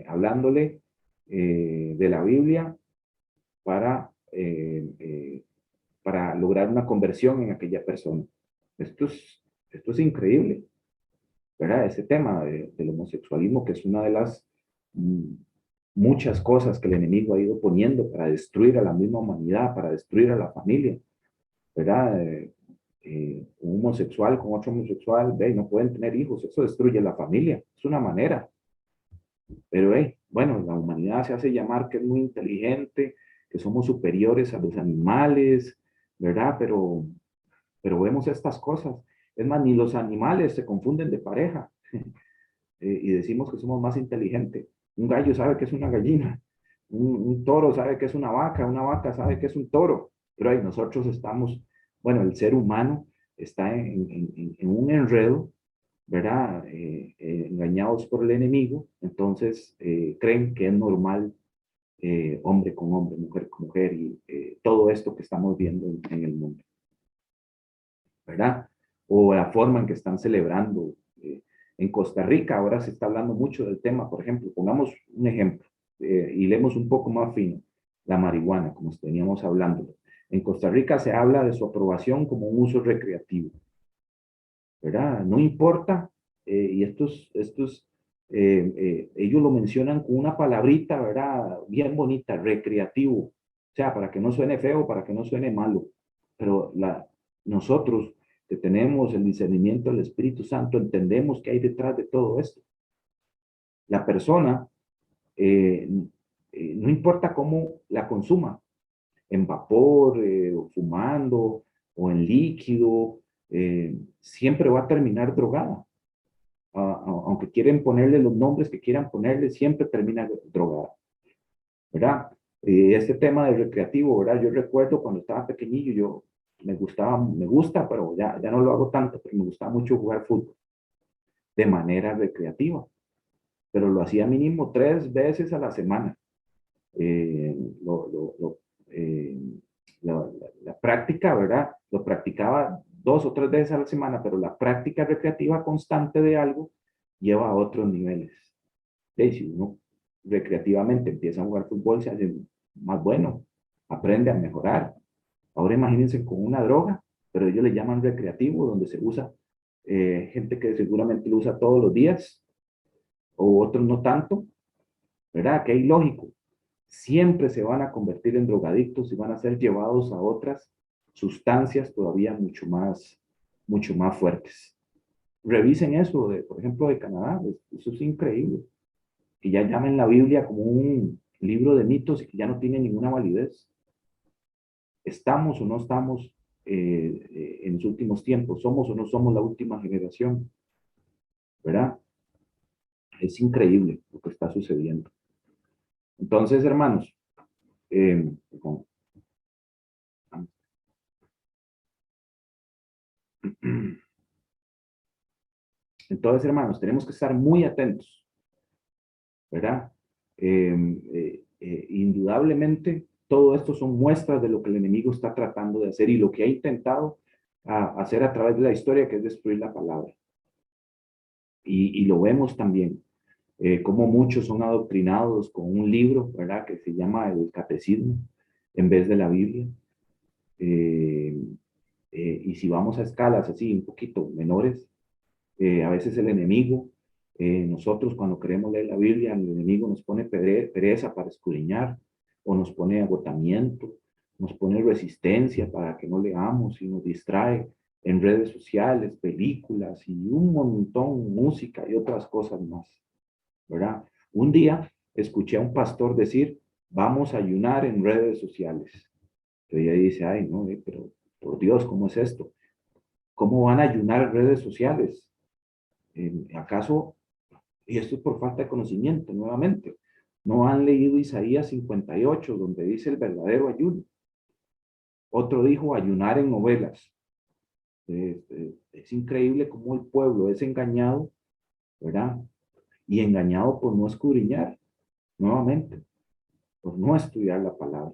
hablándole de la Biblia para, para lograr una conversión en aquella persona. Esto es increíble, ¿verdad? Ese tema del homosexualismo, que es una de las mm, muchas cosas que el enemigo ha ido poniendo para destruir a la misma humanidad, para destruir a la familia, ¿verdad? Un homosexual con otro homosexual, ve, no pueden tener hijos, eso destruye la familia, es una manera. Pero, bueno, la humanidad se hace llamar que es muy inteligente, que somos superiores a los animales, ¿verdad? Pero vemos estas cosas. Es más, ni los animales se confunden de pareja y decimos que somos más inteligentes. Un gallo sabe que es una gallina, un toro sabe que es una vaca sabe que es un toro, pero nosotros estamos, bueno, el ser humano está en un enredo, ¿verdad? Engañados por el enemigo, entonces creen que es normal hombre con hombre, mujer con mujer y todo esto que estamos viendo en el mundo, ¿verdad? O la forma en que están celebrando. En Costa Rica ahora se está hablando mucho del tema, por ejemplo, pongamos un ejemplo y leemos un poco más fino, la marihuana, como veníamos hablando. En Costa Rica se habla de su aprobación como un uso recreativo, ¿verdad? No importa, y ellos lo mencionan con una palabrita, ¿verdad? Bien bonita, recreativo, o sea, para que no suene feo, para que no suene malo, pero nosotros que tenemos el discernimiento del Espíritu Santo, entendemos que hay detrás de todo esto. La persona, no importa cómo la consuma, en vapor, o fumando, o en líquido, siempre va a terminar drogada. Aunque quieren ponerle los nombres que quieran ponerle, siempre termina drogada, ¿verdad? Este tema del recreativo, ¿verdad? Yo recuerdo cuando estaba pequeñillo, yo me gusta, pero ya no lo hago tanto, pero me gustaba mucho jugar fútbol de manera recreativa, pero lo hacía mínimo 3 veces a la semana. Eh, lo, lo, lo, eh, la práctica, ¿verdad? Lo practicaba 2 o 3 veces a la semana, pero la práctica recreativa constante de algo lleva a otros niveles. Si uno recreativamente empieza a jugar fútbol, se hace más bueno, aprende a mejorar. Ahora imagínense con una droga, pero ellos le llaman recreativo, donde se usa gente que seguramente lo usa todos los días, o otros no tanto, ¿verdad? Que es ilógico. Siempre se van a convertir en drogadictos y van a ser llevados a otras sustancias todavía mucho más fuertes. Revisen eso, por ejemplo, de Canadá, eso es increíble. Que ya llamen la Biblia como un libro de mitos y que ya no tiene ninguna validez. ¿Estamos o no estamos en los últimos tiempos? ¿Somos o no somos la última generación? ¿Verdad? Es increíble lo que está sucediendo. Entonces, hermanos, Entonces, hermanos, tenemos que estar muy atentos, ¿verdad? Indudablemente, todo esto son muestras de lo que el enemigo está tratando de hacer y lo que ha intentado hacer a través de la historia, que es destruir la palabra. Y lo vemos también, como muchos son adoctrinados con un libro, ¿verdad? Que se llama el Catecismo, en vez de la Biblia. Y si vamos a escalas así, un poquito menores, a veces el enemigo, nosotros cuando queremos leer la Biblia, el enemigo nos pone pereza para escudriñar, o nos pone agotamiento, nos pone resistencia para que no leamos y nos distrae en redes sociales, películas y un montón, música y otras cosas más, ¿verdad? Un día escuché a un pastor decir, vamos a ayunar en redes sociales. Entonces ella dice, ay, no, pero por Dios, ¿cómo es esto? ¿Cómo van a ayunar en redes sociales? ¿Acaso, y esto es por falta de conocimiento nuevamente, no han leído Isaías 58, donde dice el verdadero ayuno? Otro dijo ayunar en novelas. Es increíble cómo el pueblo es engañado, ¿verdad? Y engañado por no escudriñar, nuevamente, por no estudiar la palabra.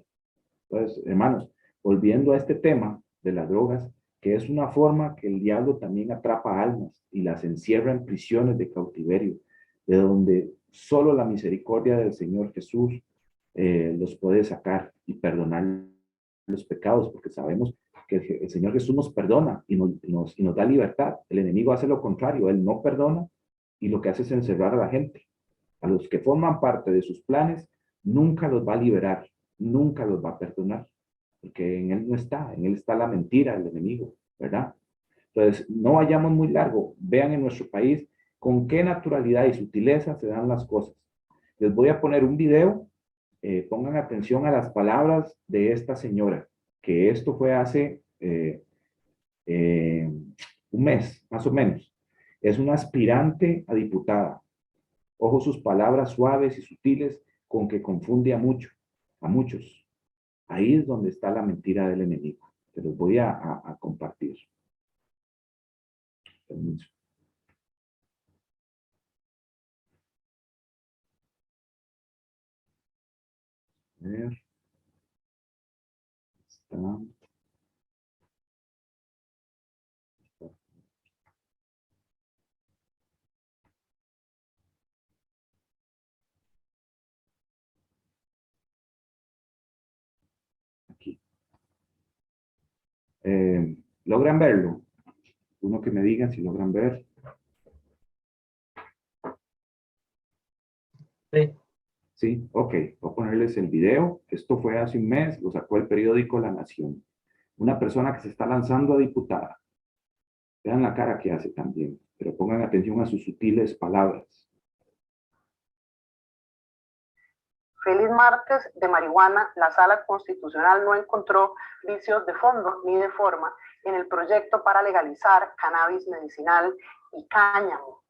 Entonces, hermanos, volviendo a este tema de las drogas, que es una forma que el diablo también atrapa almas y las encierra en prisiones de cautiverio, de donde solo la misericordia del Señor Jesús los puede sacar y perdonar los pecados, porque sabemos que el Señor Jesús nos perdona y nos da libertad. El enemigo hace lo contrario, él no perdona y lo que hace es encerrar a la gente. A los que forman parte de sus planes, nunca los va a liberar, nunca los va a perdonar, porque en él no está, en él está la mentira del enemigo, ¿verdad? Entonces, no vayamos muy largo, vean en nuestro país con qué naturalidad y sutileza se dan las cosas. Les voy a poner un video, pongan atención a las palabras de esta señora, que esto fue hace un mes, más o menos. Es una aspirante a diputada. Ojo sus palabras suaves y sutiles con que confunde a muchos. Ahí es donde está la mentira del enemigo. Te los voy a compartir. Permiso. A ver. Está. Aquí. ¿Logran verlo? Uno que me diga si logran ver. Sí. Sí, ok. Voy a ponerles el video. Esto fue hace un mes, lo sacó el periódico La Nación. Una persona que se está lanzando a diputada. Vean la cara que hace también, pero pongan atención a sus sutiles palabras. Feliz martes de marihuana, la Sala Constitucional no encontró vicios de fondo ni de forma en el proyecto para legalizar cannabis medicinal y cáñamo,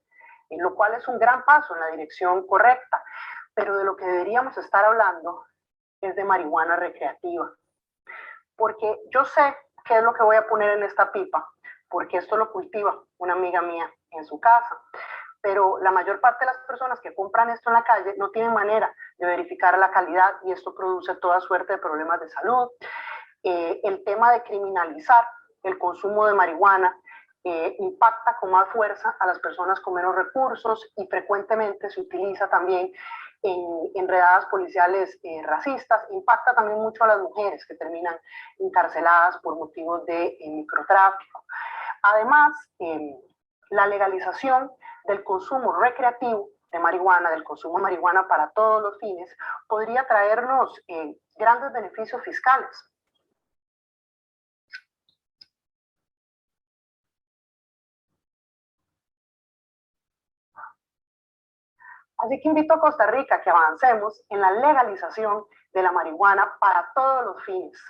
lo cual es un gran paso en la dirección correcta, pero de lo que deberíamos estar hablando es de marihuana recreativa. Porque yo sé qué es lo que voy a poner en esta pipa, porque esto lo cultiva una amiga mía en su casa. Pero la mayor parte de las personas que compran esto en la calle no tienen manera de verificar la calidad y esto produce toda suerte de problemas de salud. El tema de criminalizar el consumo de marihuana impacta con más fuerza a las personas con menos recursos y frecuentemente se utiliza también en redadas policiales racistas, impacta también mucho a las mujeres que terminan encarceladas por motivos de microtráfico. Además, la legalización del consumo recreativo de marihuana, del consumo de marihuana para todos los fines, podría traernos grandes beneficios fiscales. Así que invito a Costa Rica a que avancemos en la legalización de la marihuana para todos los fines,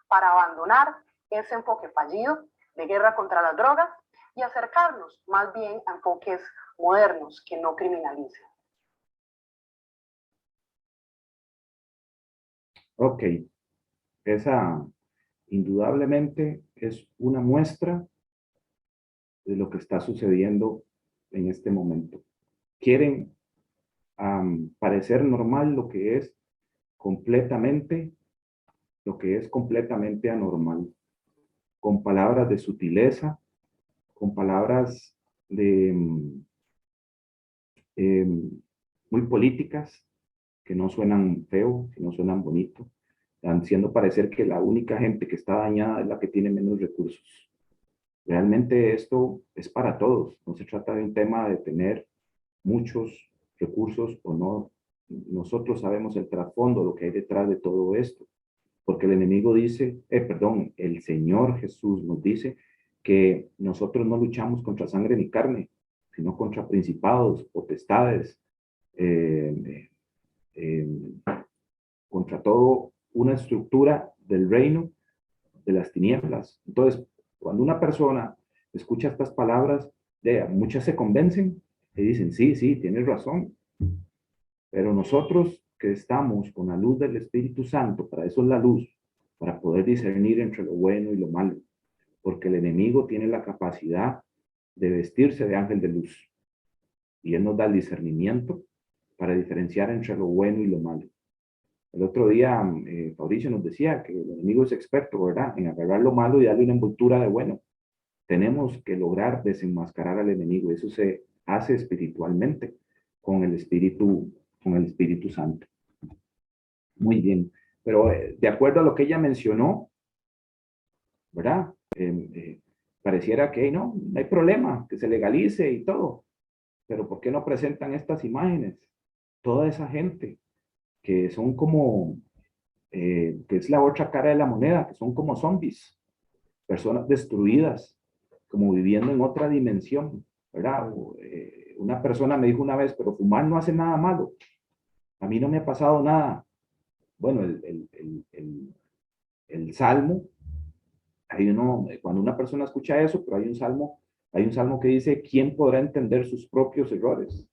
para abandonar ese enfoque fallido de guerra contra las drogas y acercarnos más bien a enfoques modernos que no criminalicen. Ok, esa indudablemente es una muestra de lo que está sucediendo en este momento. Quieren parecer normal lo que es completamente anormal, con palabras de sutileza, con palabras de muy políticas, que no suenan feo, que no suenan bonito, haciendo parecer que la única gente que está dañada es la que tiene menos recursos. Realmente esto es para todos, no se trata de un tema de tener muchos recursos o no. Nosotros sabemos el trasfondo, lo que hay detrás de todo esto, porque el enemigo dice, el Señor Jesús nos dice que nosotros no luchamos contra sangre ni carne, sino contra principados, potestades, eh, eh, contra todo una estructura del reino de las tinieblas. Entonces, cuando una persona escucha estas palabras, muchas se convencen y dicen, sí, sí, tienes razón. Pero nosotros que estamos con la luz del Espíritu Santo, para eso es la luz, para poder discernir entre lo bueno y lo malo, porque el enemigo tiene la capacidad de vestirse de ángel de luz y él nos da el discernimiento para diferenciar entre lo bueno y lo malo. El otro día, Fabricio nos decía que el enemigo es experto, ¿verdad?, en agarrar lo malo y darle una envoltura de bueno. Tenemos que lograr desenmascarar al enemigo. Eso se hace espiritualmente con el Espíritu Santo. Muy bien. Pero de acuerdo a lo que ella mencionó, ¿verdad? Pareciera que no hay problema, que se legalice y todo. Pero ¿por qué no presentan estas imágenes? Toda esa gente que son como, que es la otra cara de la moneda, que son como zombies, personas destruidas, como viviendo en otra dimensión, ¿verdad? Una persona me dijo una vez, pero fumar no hace nada malo. A mí no me ha pasado nada. Bueno, el salmo, cuando una persona escucha eso, pero hay un salmo que dice, ¿quién podrá entender sus propios errores?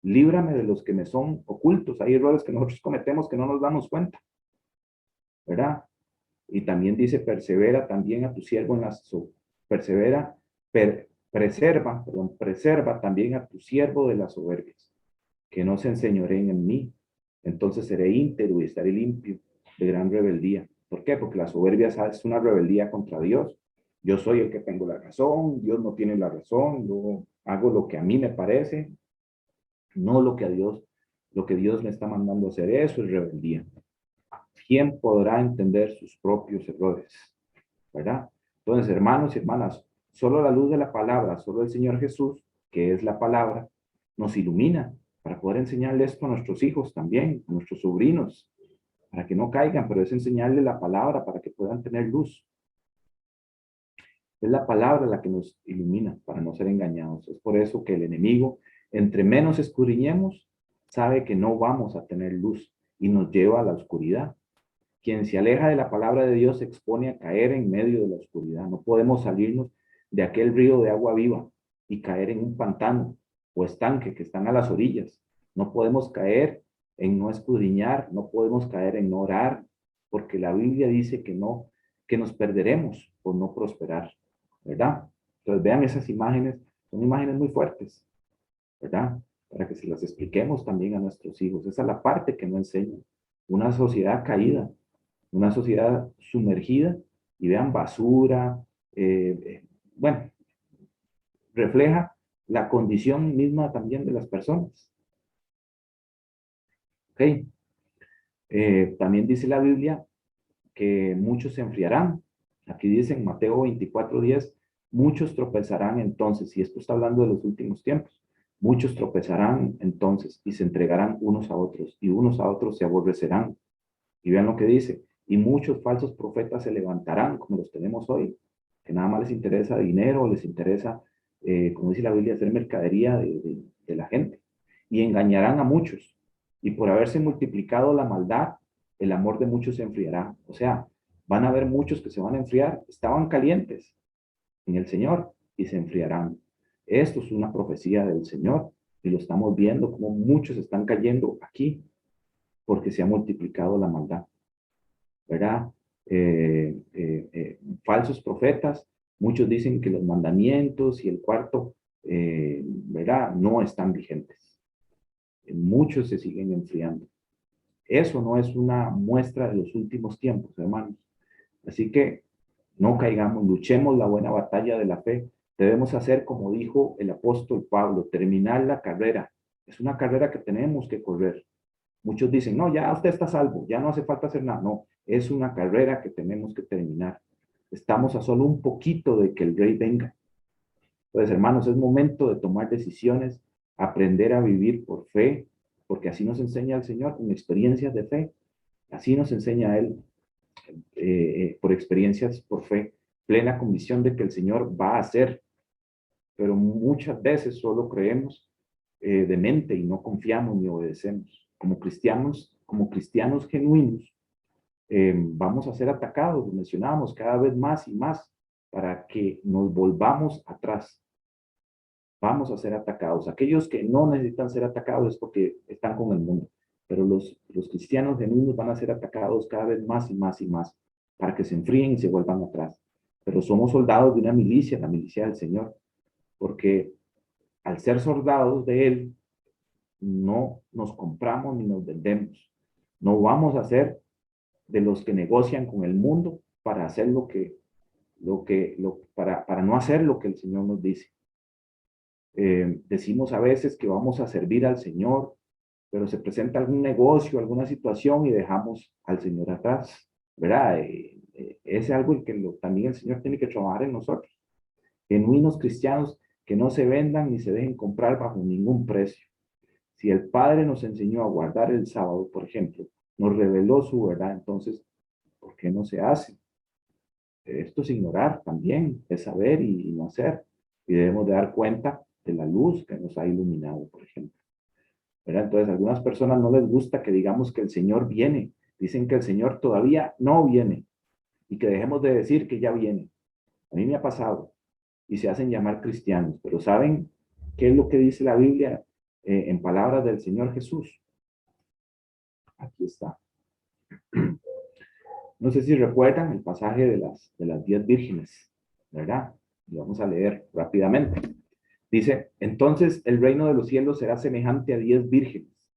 Líbrame de los que me son ocultos. Hay errores que nosotros cometemos que no nos damos cuenta, ¿verdad? Y también dice, persevera también a tu siervo en las... preserva también a tu siervo de las soberbias, que no se enseñoreen en mí. Entonces seré íntegro y estaré limpio de gran rebeldía. ¿Por qué? Porque la soberbia es una rebeldía contra Dios. Yo soy el que tengo la razón, Dios no tiene la razón, yo hago lo que a mí me parece, no lo que Dios me está mandando a hacer. Eso es rebeldía. ¿Quién podrá entender sus propios errores? ¿Verdad? Entonces, hermanos y hermanas, solo la luz de la palabra, solo el Señor Jesús, que es la palabra, nos ilumina para poder enseñarle esto a nuestros hijos también, a nuestros sobrinos, para que no caigan, pero es enseñarle la palabra para que puedan tener luz. Es la palabra la que nos ilumina para no ser engañados. Es por eso que el enemigo, entre menos escudriñemos, sabe que no vamos a tener luz y nos lleva a la oscuridad. Quien se aleja de la palabra de Dios se expone a caer en medio de la oscuridad. No podemos salirnos de aquel río de agua viva y caer en un pantano o estanque que están a las orillas. No podemos caer en no escudriñar, no podemos caer en no orar, porque la Biblia dice que no, que nos perderemos por no prosperar, ¿verdad? Entonces vean esas imágenes, son imágenes muy fuertes, ¿verdad? Para que se las expliquemos también a nuestros hijos. Esa es la parte que no enseñan. Una sociedad caída, una sociedad sumergida, y vean basura, bueno, refleja la condición misma también de las personas. Ok. También dice la Biblia que muchos se enfriarán. Aquí dice en Mateo 24:10, muchos tropezarán entonces, y esto está hablando de los últimos tiempos, muchos tropezarán entonces y se entregarán unos a otros, y unos a otros se aborrecerán. Y vean lo que dice, y muchos falsos profetas se levantarán, como los tenemos hoy, que nada más les interesa dinero, les interesa, como dice la Biblia, hacer mercadería de la gente, y engañarán a muchos, y por haberse multiplicado la maldad, el amor de muchos se enfriará. O sea, van a haber muchos que se van a enfriar, estaban calientes en el Señor y se enfriarán. Esto es una profecía del Señor, y lo estamos viendo como muchos están cayendo aquí, porque se ha multiplicado la maldad, ¿verdad? Falsos profetas Muchos dicen que los mandamientos y el cuarto, ¿verdad?, no están vigentes. Muchos se siguen enfriando. Eso no es una muestra de los últimos tiempos, hermanos. Así que no caigamos, luchemos la buena batalla de la fe. Debemos hacer como dijo el apóstol Pablo, terminar la carrera. Es una carrera que tenemos que correr. Muchos dicen, no, ya usted está salvo, ya no hace falta hacer nada. No, es una carrera que tenemos que terminar. Estamos a solo un poquito de que el Rey venga. Entonces, hermanos, es momento de tomar decisiones, aprender a vivir por fe, porque así nos enseña el Señor, con experiencias de fe. Así nos enseña Él, por experiencias por fe, plena convicción de que el Señor va a hacer. Pero muchas veces solo creemos de mente y no confiamos ni obedecemos. Como cristianos genuinos, vamos a ser atacados, lo mencionábamos, cada vez más y más, para que nos volvamos atrás. Vamos a ser atacados. Aquellos que no necesitan ser atacados es porque están con el mundo, pero los cristianos genuinos van a ser atacados cada vez más y más y más, para que se enfríen y se vuelvan atrás. Pero somos soldados de una milicia, la milicia del Señor, porque al ser soldados de Él, no nos compramos ni nos vendemos. No vamos a ser de los que negocian con el mundo para hacer para no hacer lo que el Señor nos dice. Decimos a veces que vamos a servir al Señor, pero se presenta algún negocio, alguna situación y dejamos al Señor atrás, ¿verdad? Es algo en que también el Señor tiene que trabajar en nosotros. Genuinos cristianos que no se vendan ni se dejen comprar bajo ningún precio. Si el Padre nos enseñó a guardar el sábado, por ejemplo, nos reveló su verdad, entonces, ¿por qué no se hace? Esto es ignorar también, es saber y no hacer. Y debemos de dar cuenta de la luz que nos ha iluminado, por ejemplo. ¿Verdad? Entonces, a algunas personas no les gusta que digamos que el Señor viene. Dicen que el Señor todavía no viene y que dejemos de decir que ya viene. A mí me ha pasado y se hacen llamar cristianos, pero ¿saben qué es lo que dice la Biblia en palabras del Señor Jesús? Aquí está. No sé si recuerdan el pasaje de las 10 vírgenes, ¿verdad? Y vamos a leer rápidamente. Dice, entonces el reino de los cielos será semejante a 10 vírgenes.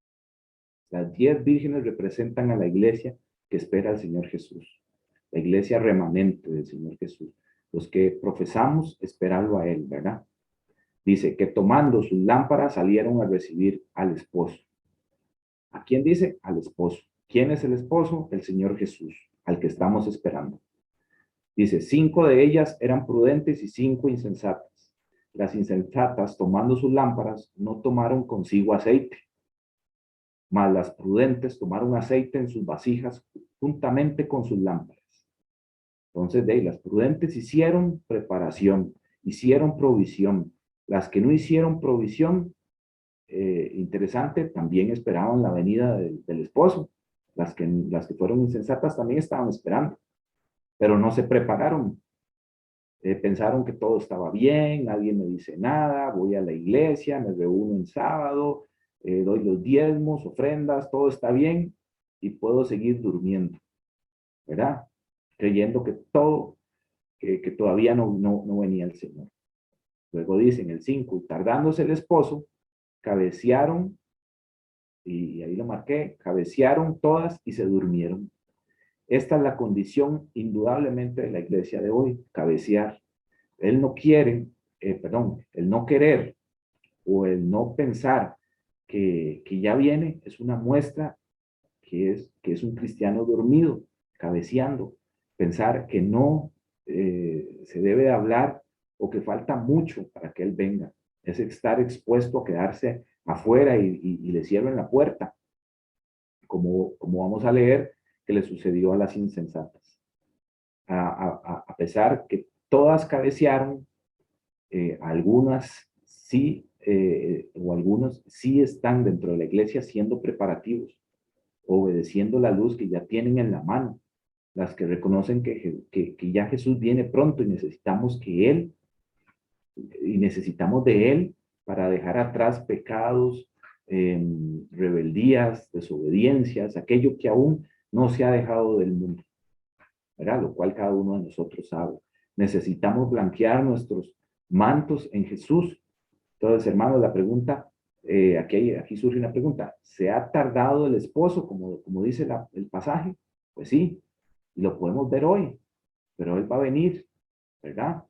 Las 10 vírgenes representan a la iglesia que espera al Señor Jesús. La iglesia remanente del Señor Jesús. Los que profesamos esperarlo a Él, ¿verdad? Dice que tomando sus lámparas salieron a recibir al esposo. ¿A quién dice? Al esposo. ¿Quién es el esposo? El Señor Jesús, al que estamos esperando. Dice, 5 de ellas eran prudentes y 5 insensatas. Las insensatas, tomando sus lámparas, no tomaron consigo aceite, mas las prudentes tomaron aceite en sus vasijas juntamente con sus lámparas. Entonces, las prudentes hicieron preparación, hicieron provisión. Las que no hicieron provisión, interesante, también esperaban la venida del esposo. Las que fueron insensatas también estaban esperando, pero no se prepararon. Pensaron que todo estaba bien, nadie me dice nada, voy a la iglesia, me reúno en sábado, doy los diezmos, ofrendas, todo está bien y puedo seguir durmiendo, ¿verdad? Creyendo que todo, que todavía no venía el Señor. Luego dicen el 5, tardándose el esposo, cabecearon, y ahí lo marqué, cabecearon todas y se durmieron. Esta es la condición indudablemente de la iglesia de hoy, cabecear. Él no quiere, el no querer o el no pensar que ya viene es una muestra que es un cristiano dormido, cabeceando. Pensar que no se debe de hablar o que falta mucho para que Él venga. Es estar expuesto a quedarse afuera y le cierren la puerta, como vamos a leer que le sucedió a las insensatas. A pesar que todas cabecearon, algunas sí, o algunos sí están dentro de la iglesia haciendo preparativos, obedeciendo la luz que ya tienen en la mano, las que reconocen que ya Jesús viene pronto y necesitamos de Él para dejar atrás pecados, rebeldías, desobediencias, aquello que aún no se ha dejado del mundo, ¿verdad? Lo cual cada uno de nosotros sabe. Necesitamos blanquear nuestros mantos en Jesús. Entonces, hermanos, la pregunta, aquí surge una pregunta. ¿Se ha tardado el esposo, como dice el pasaje? Pues sí, y lo podemos ver hoy, pero él va a venir, ¿verdad?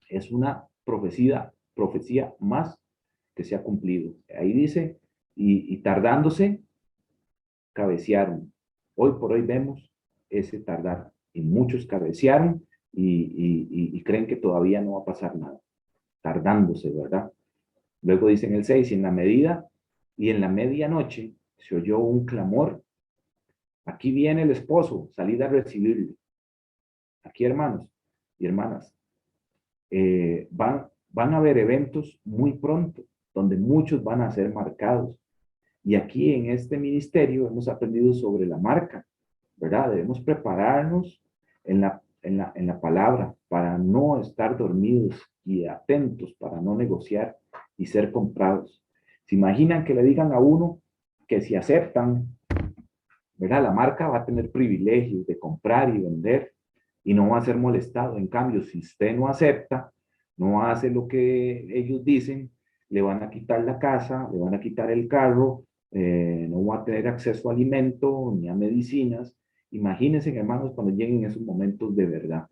Es una profecía más que se ha cumplido. Ahí dice, y tardándose, cabecearon. Hoy por hoy vemos ese tardar. Y muchos cabecearon y creen que todavía no va a pasar nada. Tardándose, ¿verdad? Luego dice en el 6, y en la medida y en la medianoche se oyó un clamor. Aquí viene el esposo, salid a recibirle. Aquí, hermanos y hermanas, van a haber eventos muy pronto, donde muchos van a ser marcados. Y aquí en este ministerio hemos aprendido sobre la marca, ¿verdad? Debemos prepararnos en la palabra para no estar dormidos y atentos, para no negociar y ser comprados. ¿Se imaginan que le digan a uno que si aceptan, ¿verdad? La marca va a tener privilegios de comprar y vender y no va a ser molestado. En cambio, si usted no acepta, no hace lo que ellos dicen, le van a quitar la casa, le van a quitar el carro, no va a tener acceso a alimento ni a medicinas. Imagínense, hermanos, cuando lleguen esos momentos de verdad.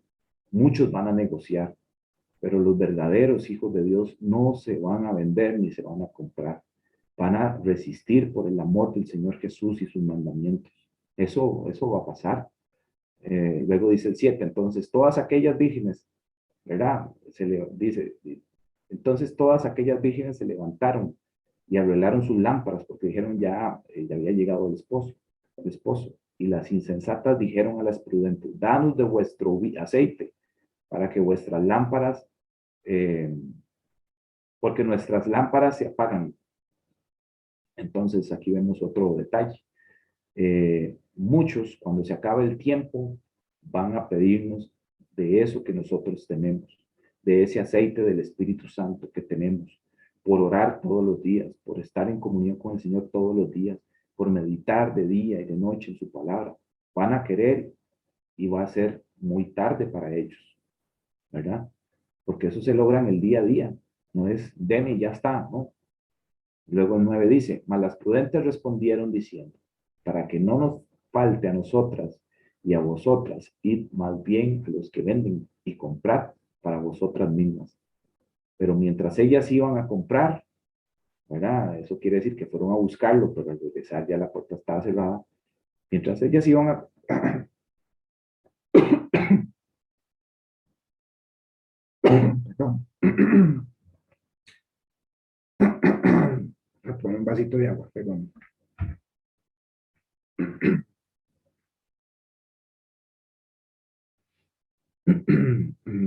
Muchos van a negociar, pero los verdaderos hijos de Dios no se van a vender ni se van a comprar. Van a resistir por el amor del Señor Jesús y sus mandamientos. Eso va a pasar. Luego dice el 7, entonces todas aquellas vírgenes, ¿verdad? Entonces todas aquellas vírgenes se levantaron y arreglaron sus lámparas porque dijeron ya había llegado el esposo. Y las insensatas dijeron a las prudentes, danos de vuestro aceite para que vuestras lámparas, porque nuestras lámparas se apagan. Entonces aquí vemos otro detalle. Muchos, cuando se acabe el tiempo, van a pedirnos de eso que nosotros tenemos, de ese aceite del Espíritu Santo que tenemos, por orar todos los días, por estar en comunión con el Señor todos los días, por meditar de día y de noche en su palabra. Van a querer y va a ser muy tarde para ellos, ¿verdad? Porque eso se logra en el día a día, no es deme y ya está, ¿no? Luego el 9 dice, mas las prudentes respondieron diciendo, para que no nos falte a nosotras y a vosotras, id más bien a los que venden y comprad para vosotras mismas. Pero mientras ellas iban a comprar, ¿verdad? Eso quiere decir que fueron a buscarlo, pero al regresar ya la puerta estaba cerrada. Mientras ellas iban a... Perdón. Voy un vasito de agua, perdón.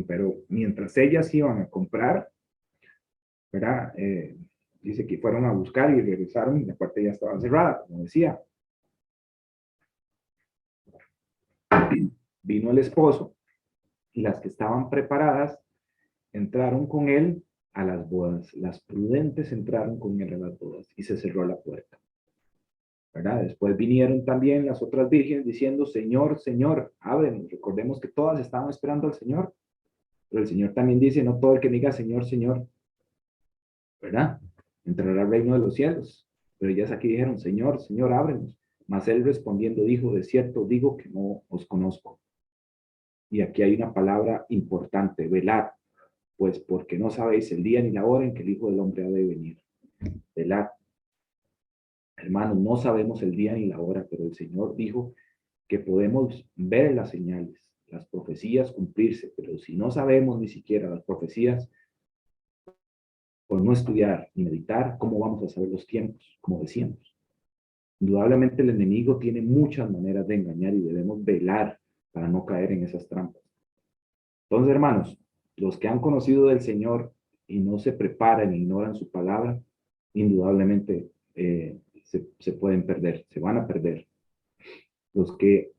Pero mientras ellas iban a comprar, ¿verdad? Dice que fueron a buscar y regresaron y la puerta ya estaba cerrada, como decía. Vino el esposo y las que estaban preparadas entraron con él a las bodas. Las prudentes entraron con él a las bodas y se cerró la puerta, ¿verdad? Después vinieron también las otras vírgenes diciendo, Señor, Señor, ábrenos. Recordemos que todas estaban esperando al Señor, pero el Señor también dice, no todo el que diga Señor, Señor, ¿verdad? Entrará al reino de los cielos. Pero ellas aquí dijeron, Señor, Señor, ábrenos. Mas él respondiendo dijo, de cierto digo que no os conozco. Y aquí hay una palabra importante, velad, pues porque no sabéis el día ni la hora en que el Hijo del Hombre ha de venir. Velad. Hermanos, no sabemos el día ni la hora, pero el Señor dijo que podemos ver las señales, las profecías cumplirse, pero si no sabemos ni siquiera las profecías, por no estudiar ni meditar, ¿cómo vamos a saber los tiempos? Como decíamos. Indudablemente el enemigo tiene muchas maneras de engañar y debemos velar para no caer en esas trampas. Entonces, hermanos, los que han conocido del Señor y no se preparan e ignoran su palabra, indudablemente se pueden perder, se van a perder. Los que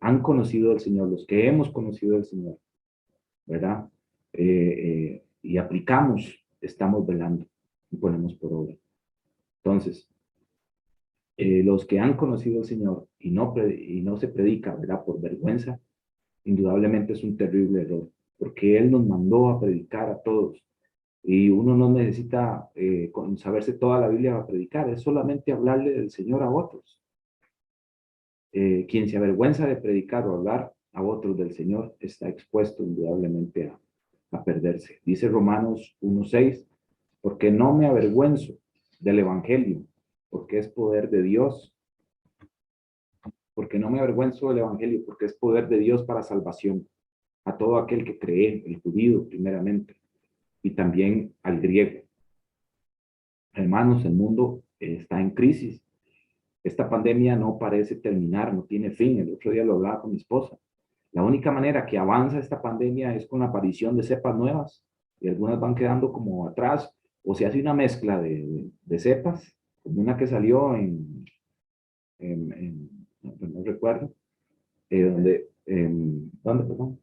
han conocido del Señor, los que hemos conocido del Señor, ¿verdad? Y aplicamos, estamos velando y ponemos por obra. Entonces, los que han conocido al Señor y no se predica, ¿verdad? Por vergüenza, indudablemente es un terrible error, porque Él nos mandó a predicar a todos. Y uno no necesita saberse toda la Biblia para predicar, es solamente hablarle del Señor a otros. Quien se avergüenza de predicar o hablar a otros del Señor está expuesto indudablemente a perderse. Dice Romanos 1:6, porque no me avergüenzo del Evangelio, porque es poder de Dios. Porque no me avergüenzo del Evangelio, porque es poder de Dios para salvación a todo aquel que cree, el judío primeramente, y también al griego. Hermanos, el mundo está en crisis. Esta pandemia no parece terminar, no tiene fin. El otro día lo hablaba con mi esposa. La única manera que avanza esta pandemia es con la aparición de cepas nuevas, y algunas van quedando como atrás, o se hace una mezcla de cepas, como una que salió no recuerdo, ¿dónde, perdón?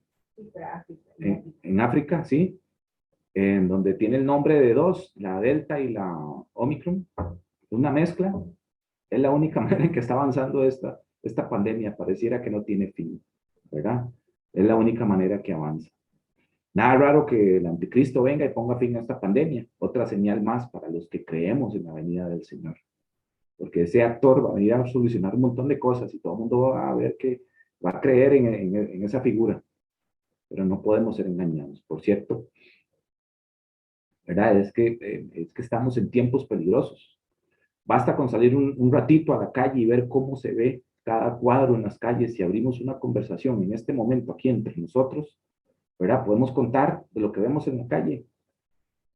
En África, sí, en donde tiene el nombre de dos, la Delta y la Omicron, una mezcla. Es la única manera en que está avanzando esta pandemia, pareciera que no tiene fin, ¿verdad? Es la única manera que avanza. Nada raro que el anticristo venga y ponga fin a esta pandemia, otra señal más para los que creemos en la venida del Señor. Porque ese actor va a venir a solucionar un montón de cosas y todo el mundo va a ver que va a creer en esa figura. Pero no podemos ser engañados. Por cierto, ¿verdad? Es que estamos en tiempos peligrosos. Basta con salir un ratito a la calle y ver cómo se ve cada cuadro en las calles. Si abrimos una conversación en este momento aquí entre nosotros, ¿verdad? Podemos contar de lo que vemos en la calle.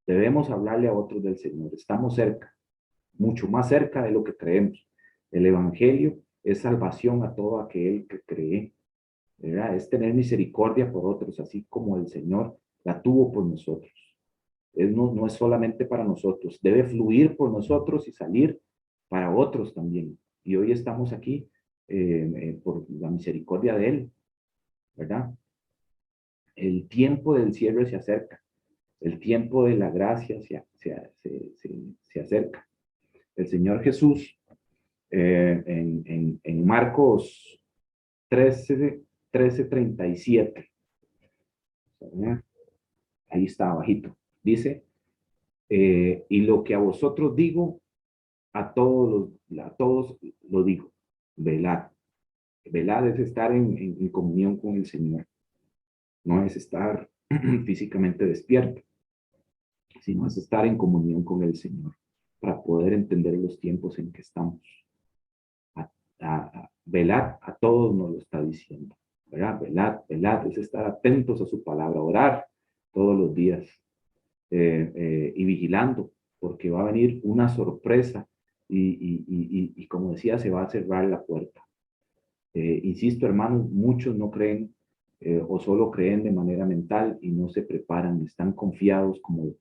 Debemos hablarle a otros del Señor. Estamos cerca, mucho más cerca de lo que creemos. El Evangelio es salvación a todo aquel que cree, ¿verdad? Es tener misericordia por otros, así como el Señor la tuvo por nosotros. No es solamente para nosotros, debe fluir por nosotros y salir para otros también. Y hoy estamos aquí por la misericordia de Él, ¿verdad? El tiempo del cierre se acerca, el tiempo de la gracia se acerca. El Señor Jesús, en Marcos 13:37, ¿verdad? Ahí está abajito, dice, y lo que a vosotros digo, a todos lo digo, velad. Velad es estar en comunión con el Señor, no es estar físicamente despierto, sino es estar en comunión con el Señor para poder entender los tiempos en que estamos. Velad, a todos nos lo está diciendo, ¿verdad? Velad es estar atentos a su palabra, orar todos los días y vigilando, porque va a venir una sorpresa y como decía, se va a cerrar la puerta. Insisto, hermanos, muchos no creen o solo creen de manera mental y no se preparan, están confiados como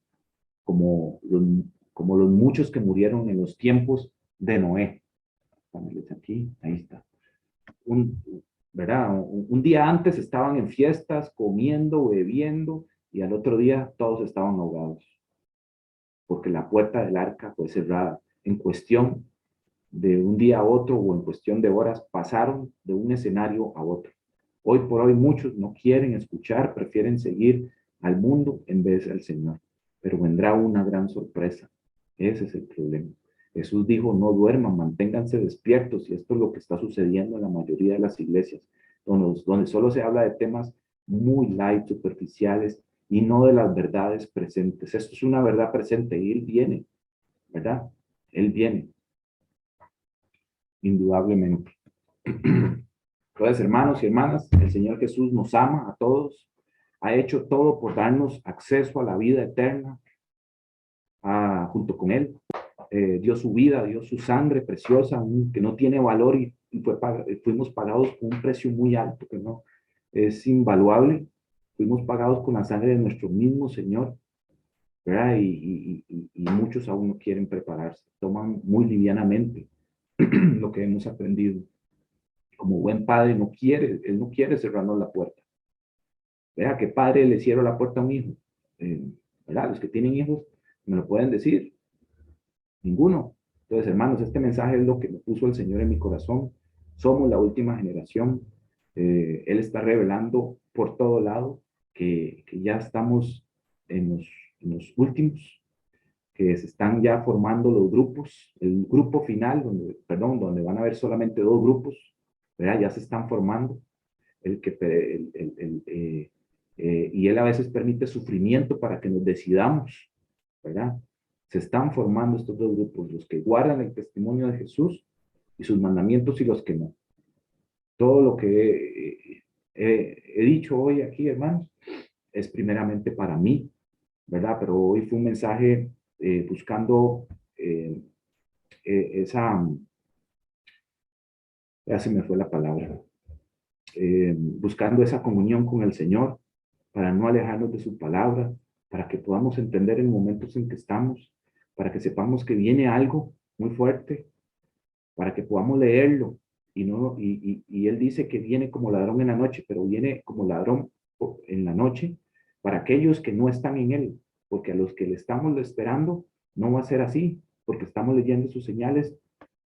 los muchos que murieron en los tiempos de Noé. Aquí, ahí está. ¿Verdad? Un día antes estaban en fiestas, comiendo, bebiendo, y al otro día todos estaban ahogados, porque la puerta del arca fue cerrada. En cuestión de un día a otro o en cuestión de horas, pasaron de un escenario a otro. Hoy por hoy muchos no quieren escuchar, prefieren seguir al mundo en vez del Señor. Pero vendrá una gran sorpresa. Ese es el problema. Jesús dijo, no duerman, manténganse despiertos, y esto es lo que está sucediendo en la mayoría de las iglesias, donde solo se habla de temas muy light, superficiales, y no de las verdades presentes. Esto es una verdad presente, y Él viene, ¿verdad? Él viene, indudablemente. Entonces, hermanos y hermanas, el Señor Jesús nos ama a todos, ha hecho todo por darnos acceso a la vida eterna, junto con Él. Dio su vida, dio su sangre preciosa, que no tiene valor, y fuimos pagados con un precio muy alto, que no es invaluable. Fuimos pagados con la sangre de nuestro mismo Señor, ¿verdad? Y muchos aún no quieren prepararse, toman muy livianamente lo que hemos aprendido. Como buen padre, él no quiere cerrarnos la puerta. Vea, ¿qué padre le cierra la puerta a un hijo? ¿Verdad? Los que tienen hijos me lo pueden decir. Ninguno. Entonces, hermanos, este mensaje es lo que me puso el Señor en mi corazón. Somos la última generación. Él está revelando por todo lado que ya estamos en los últimos, que se están ya formando los grupos, el grupo final, donde van a haber solamente 2 grupos, ¿verdad? Ya se están formando, y Él a veces permite sufrimiento para que nos decidamos, ¿verdad? Se están formando estos 2 grupos, los que guardan el testimonio de Jesús y sus mandamientos y los que no. Todo lo que he dicho hoy aquí, hermanos, es primeramente para mí, ¿verdad? Pero hoy fue un mensaje buscando ya se me fue la palabra, buscando esa comunión con el Señor, para no alejarnos de su palabra, para que podamos entender en momentos en que estamos, para que sepamos que viene algo muy fuerte, para que podamos leerlo. Y Él dice que viene como ladrón en la noche, pero viene como ladrón en la noche para aquellos que no están en Él, porque a los que le estamos esperando no va a ser así, porque estamos leyendo sus señales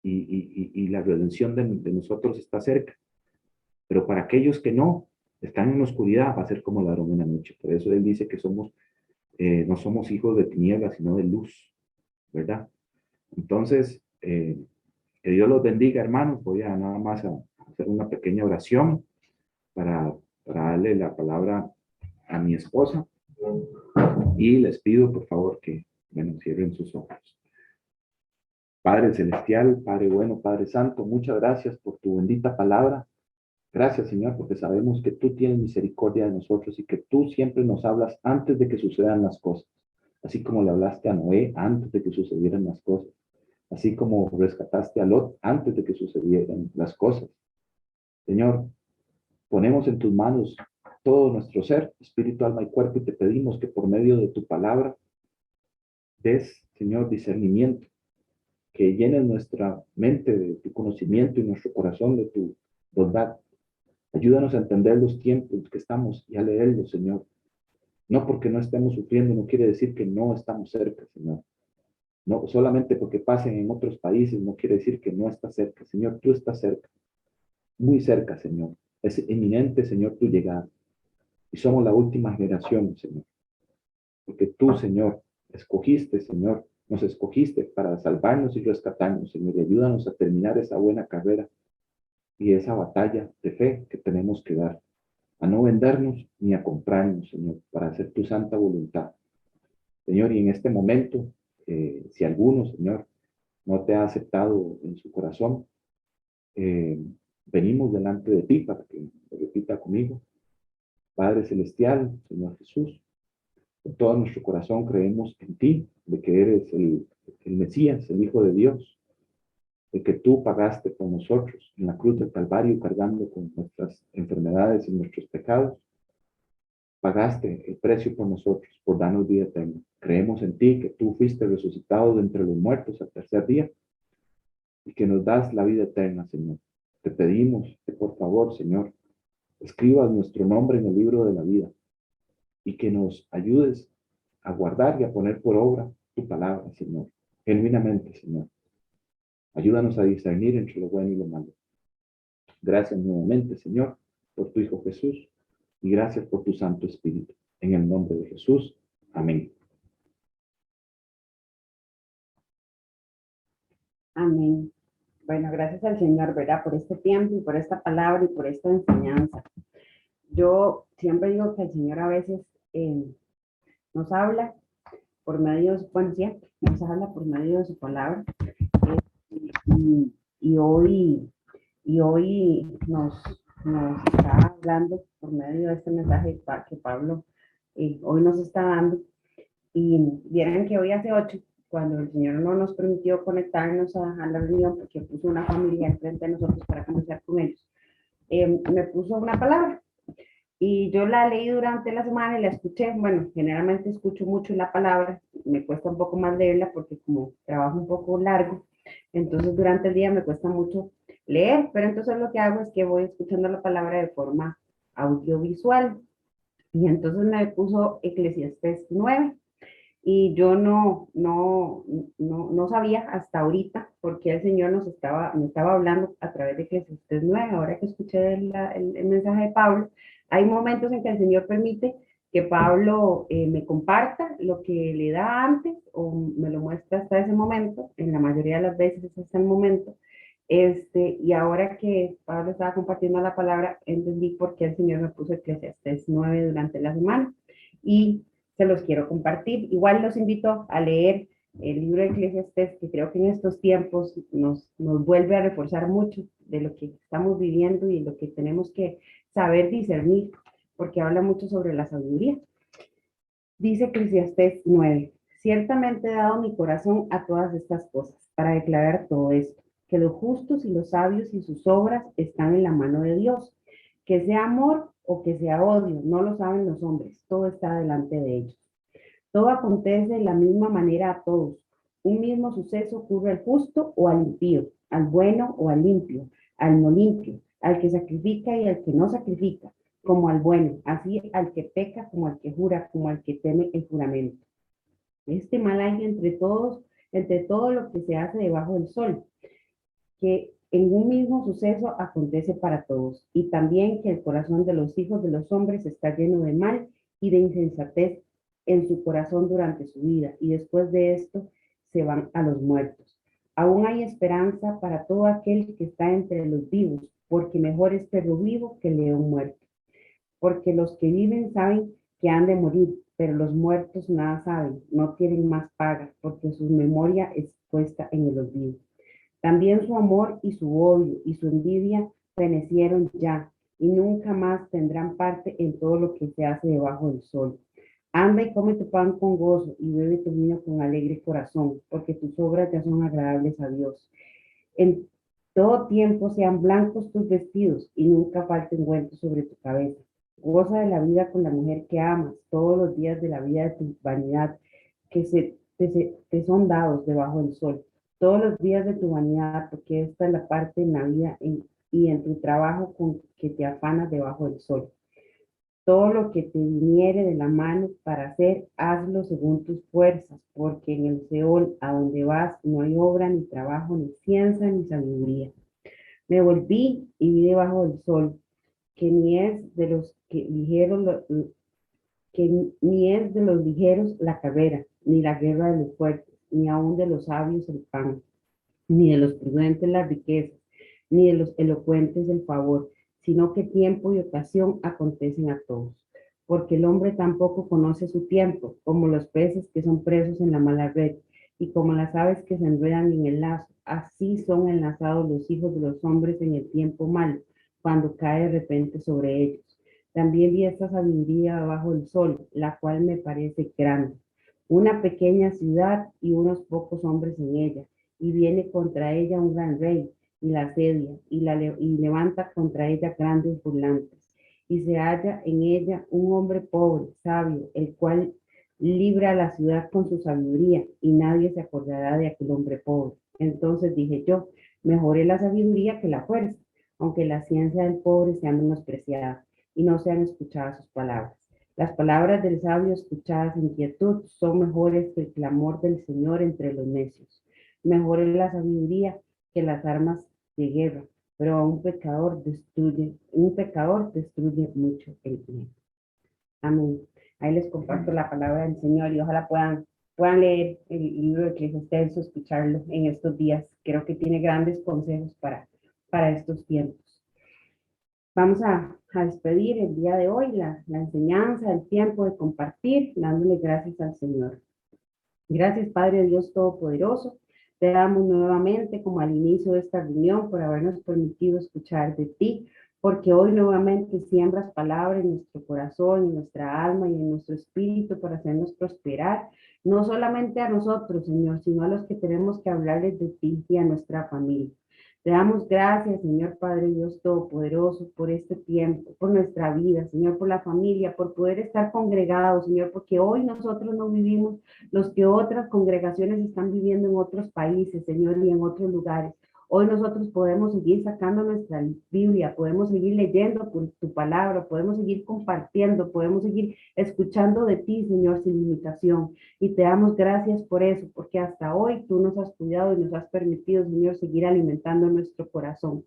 y la redención de nosotros está cerca. Pero para aquellos que no están en la oscuridad, va a ser como ladrón en la noche. Por eso Él dice que no somos hijos de tinieblas, sino de luz, ¿verdad? Entonces, que Dios los bendiga, hermanos. Voy a nada más a hacer una pequeña oración para darle la palabra a mi esposa. Y les pido, por favor, que, bueno, cierren sus ojos. Padre Celestial, Padre bueno, Padre Santo, muchas gracias por tu bendita palabra. Gracias, Señor, porque sabemos que tú tienes misericordia de nosotros y que tú siempre nos hablas antes de que sucedan las cosas. Así como le hablaste a Noé antes de que sucedieran las cosas. Así como rescataste a Lot antes de que sucedieran las cosas. Señor, ponemos en tus manos todo nuestro ser, espíritu, alma y cuerpo, y te pedimos que por medio de tu palabra des, Señor, discernimiento, que llenes nuestra mente de tu conocimiento y nuestro corazón de tu bondad. Ayúdanos a entender los tiempos que estamos y a leerlos, Señor. No porque no estemos sufriendo, no quiere decir que no estamos cerca, Señor. No, solamente porque pasen en otros países no quiere decir que no está cerca. Señor, tú estás cerca, muy cerca, Señor. Es inminente, Señor, tu llegada. Y somos la última generación, Señor. Porque tú, Señor, escogiste, Señor, nos escogiste para salvarnos y rescatarnos, Señor. Y ayúdanos a terminar esa buena carrera y esa batalla de fe que tenemos que dar. A no vendernos ni a comprarnos, Señor, para hacer tu santa voluntad. Señor, y en este momento, si alguno, Señor, no te ha aceptado en su corazón, venimos delante de ti para que lo repita conmigo. Padre Celestial, Señor Jesús, con todo nuestro corazón creemos en ti, de que eres el Mesías, el Hijo de Dios, de que tú pagaste por nosotros en la cruz del Calvario cargando con nuestras enfermedades y nuestros pecados. Pagaste el precio por nosotros, por darnos vida eterna. Creemos en ti, que tú fuiste resucitado de entre los muertos al tercer día y que nos das la vida eterna, Señor. Te pedimos que por favor, Señor, escribas nuestro nombre en el libro de la vida y que nos ayudes a guardar y a poner por obra tu palabra, Señor, genuinamente, Señor. Ayúdanos a discernir entre lo bueno y lo malo. Gracias nuevamente, Señor, por tu Hijo Jesús y gracias por tu Santo Espíritu. En el nombre de Jesús. Amén. Amén. Bueno, gracias al Señor, ¿verdad? Por este tiempo y por esta palabra y por esta enseñanza. Yo siempre digo que el Señor a veces nos habla por medio de su, bueno, siempre nos habla por medio de su palabra. Y hoy nos está hablando por medio de este mensaje que Pablo hoy nos está dando. Y vieran que hoy hace 8, cuando el Señor no nos permitió conectarnos a la reunión, porque puso una familia enfrente de nosotros para conversar con ellos, me puso una palabra. Y yo la leí durante la semana y la escuché. Bueno, generalmente escucho mucho la palabra, me cuesta un poco más leerla porque como trabajo un poco largo, entonces durante el día me cuesta mucho leer, pero entonces lo que hago es que voy escuchando la palabra de forma audiovisual. Y entonces me puso Eclesiastés 9. Y yo no sabía hasta ahorita porque el Señor me estaba hablando a través de Eclesiastés 9. Ahora que escuché el mensaje de Pablo, hay momentos en que el Señor permite que Pablo me comparta lo que le da antes o me lo muestra hasta ese momento. En la mayoría de las veces es hasta el momento. Y ahora que Pablo estaba compartiendo la palabra, entendí por qué el Señor me puso Eclesiastés 9 durante la semana. Y se los quiero compartir. Igual los invito a leer el libro de Eclesiastés, que creo que en estos tiempos nos vuelve a reforzar mucho de lo que estamos viviendo y lo que tenemos que saber discernir, porque habla mucho sobre la sabiduría. Dice Eclesiastés 9, ciertamente he dado mi corazón a todas estas cosas, para declarar todo esto, que los justos y los sabios y sus obras están en la mano de Dios, que sea amor o que sea odio, no lo saben los hombres, todo está delante de ellos. Todo acontece de la misma manera a todos. Un mismo suceso ocurre al justo o al impío, al bueno o al limpio, al no limpio, al que sacrifica y al que no sacrifica, como al bueno, así al que peca como al que jura, como al que teme el juramento. Este mal hay entre todo lo que se hace debajo del sol, que en un mismo suceso acontece para todos, y también que el corazón de los hijos de los hombres está lleno de mal y de insensatez en su corazón durante su vida, y después de esto se van a los muertos. Aún hay esperanza para todo aquel que está entre los vivos, porque mejor es perro vivo que león muerto. Porque los que viven saben que han de morir, pero los muertos nada saben, no tienen más paga, porque su memoria es puesta en el olvido. También su amor y su odio y su envidia fenecieron ya, y nunca más tendrán parte en todo lo que se hace debajo del sol. Anda y come tu pan con gozo y bebe tu vino con alegre corazón, porque tus obras ya son agradables a Dios. En todo tiempo sean blancos tus vestidos y nunca falte ungüento sobre tu cabeza. Goza de la vida con la mujer que amas todos los días de la vida de tu vanidad, que te son dados debajo del sol. Todos los días de tu vanidad, porque esta es la parte en la vida y en tu trabajo con que te afanas debajo del sol. Todo lo que te viniere de la mano para hacer, hazlo según tus fuerzas, porque en el Seol, a donde vas, no hay obra, ni trabajo, ni ciencia, ni sabiduría. Me volví y vi debajo del sol, que ni es de los que ni es de los ligeros la carrera, ni la guerra de los fuertes, ni aun de los sabios el pan, ni de los prudentes las riquezas, ni de los elocuentes el favor, sino que tiempo y ocasión acontecen a todos. Porque el hombre tampoco conoce su tiempo, como los peces que son presos en la mala red, y como las aves que se enredan en el lazo, así son enlazados los hijos de los hombres en el tiempo malo, cuando cae de repente sobre ellos. También vi esta sabiduría bajo el sol, la cual me parece grande. Una pequeña ciudad y unos pocos hombres en ella, y viene contra ella un gran rey, y la asedia, y levanta contra ella grandes burlantes. Y se halla en ella un hombre pobre, sabio, el cual libra a la ciudad con su sabiduría, y nadie se acordará de aquel hombre pobre. Entonces dije yo, mejor es la sabiduría que la fuerza, aunque la ciencia del pobre sea menospreciada, y no sean escuchadas sus palabras. Las palabras del sabio escuchadas en quietud son mejores que el clamor del Señor entre los necios. Mejor es la sabiduría que las armas de guerra, pero un pecador destruye mucho el bien. Amén. Ahí les comparto la palabra del Señor y ojalá puedan leer el libro de Eclesiastés o escucharlo en estos días. Creo que tiene grandes consejos para estos tiempos. Vamos a despedir el día de hoy la enseñanza, el tiempo de compartir, dándole gracias al Señor. Gracias, Padre Dios Todopoderoso. Te damos nuevamente, como al inicio de esta reunión, por habernos permitido escuchar de ti, porque hoy nuevamente siembras palabras en nuestro corazón, en nuestra alma y en nuestro espíritu para hacernos prosperar, no solamente a nosotros, Señor, sino a los que tenemos que hablarles de ti y a nuestra familia. Te damos gracias, Señor Padre Dios Todopoderoso, por este tiempo, por nuestra vida, Señor, por la familia, por poder estar congregados, Señor, porque hoy nosotros no vivimos los que otras congregaciones están viviendo en otros países, Señor, y en otros lugares. Hoy nosotros podemos seguir sacando nuestra Biblia, podemos seguir leyendo tu palabra, podemos seguir compartiendo, podemos seguir escuchando de ti, Señor, sin limitación. Y te damos gracias por eso, porque hasta hoy tú nos has cuidado y nos has permitido, Señor, seguir alimentando nuestro corazón.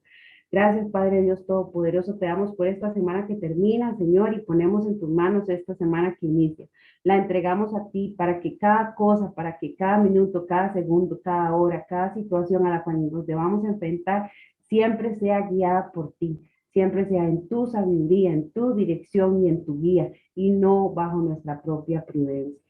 Gracias, Padre Dios Todopoderoso, te damos por esta semana que termina, Señor, y ponemos en tus manos esta semana que inicia. La entregamos a ti para que cada cosa, para que cada minuto, cada segundo, cada hora, cada situación a la cual nos debamos enfrentar, siempre sea guiada por ti, siempre sea en tu sabiduría, en tu dirección y en tu guía, y no bajo nuestra propia prudencia.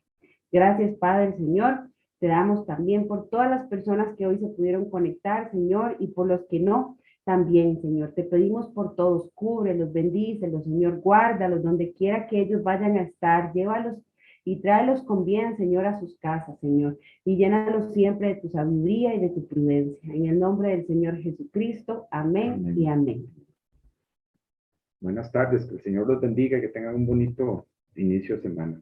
Gracias, Padre, Señor. Te damos también por todas las personas que hoy se pudieron conectar, Señor, y por los que no. También, Señor, te pedimos por todos, cúbrelos, bendícelos, Señor, guárdalos donde quiera que ellos vayan a estar, llévalos y tráelos con bien, Señor, a sus casas, Señor, y llénalos siempre de tu sabiduría y de tu prudencia. En el nombre del Señor Jesucristo, amén, Amén. y amén. Buenas tardes, que el Señor los bendiga y que tengan un bonito inicio de semana.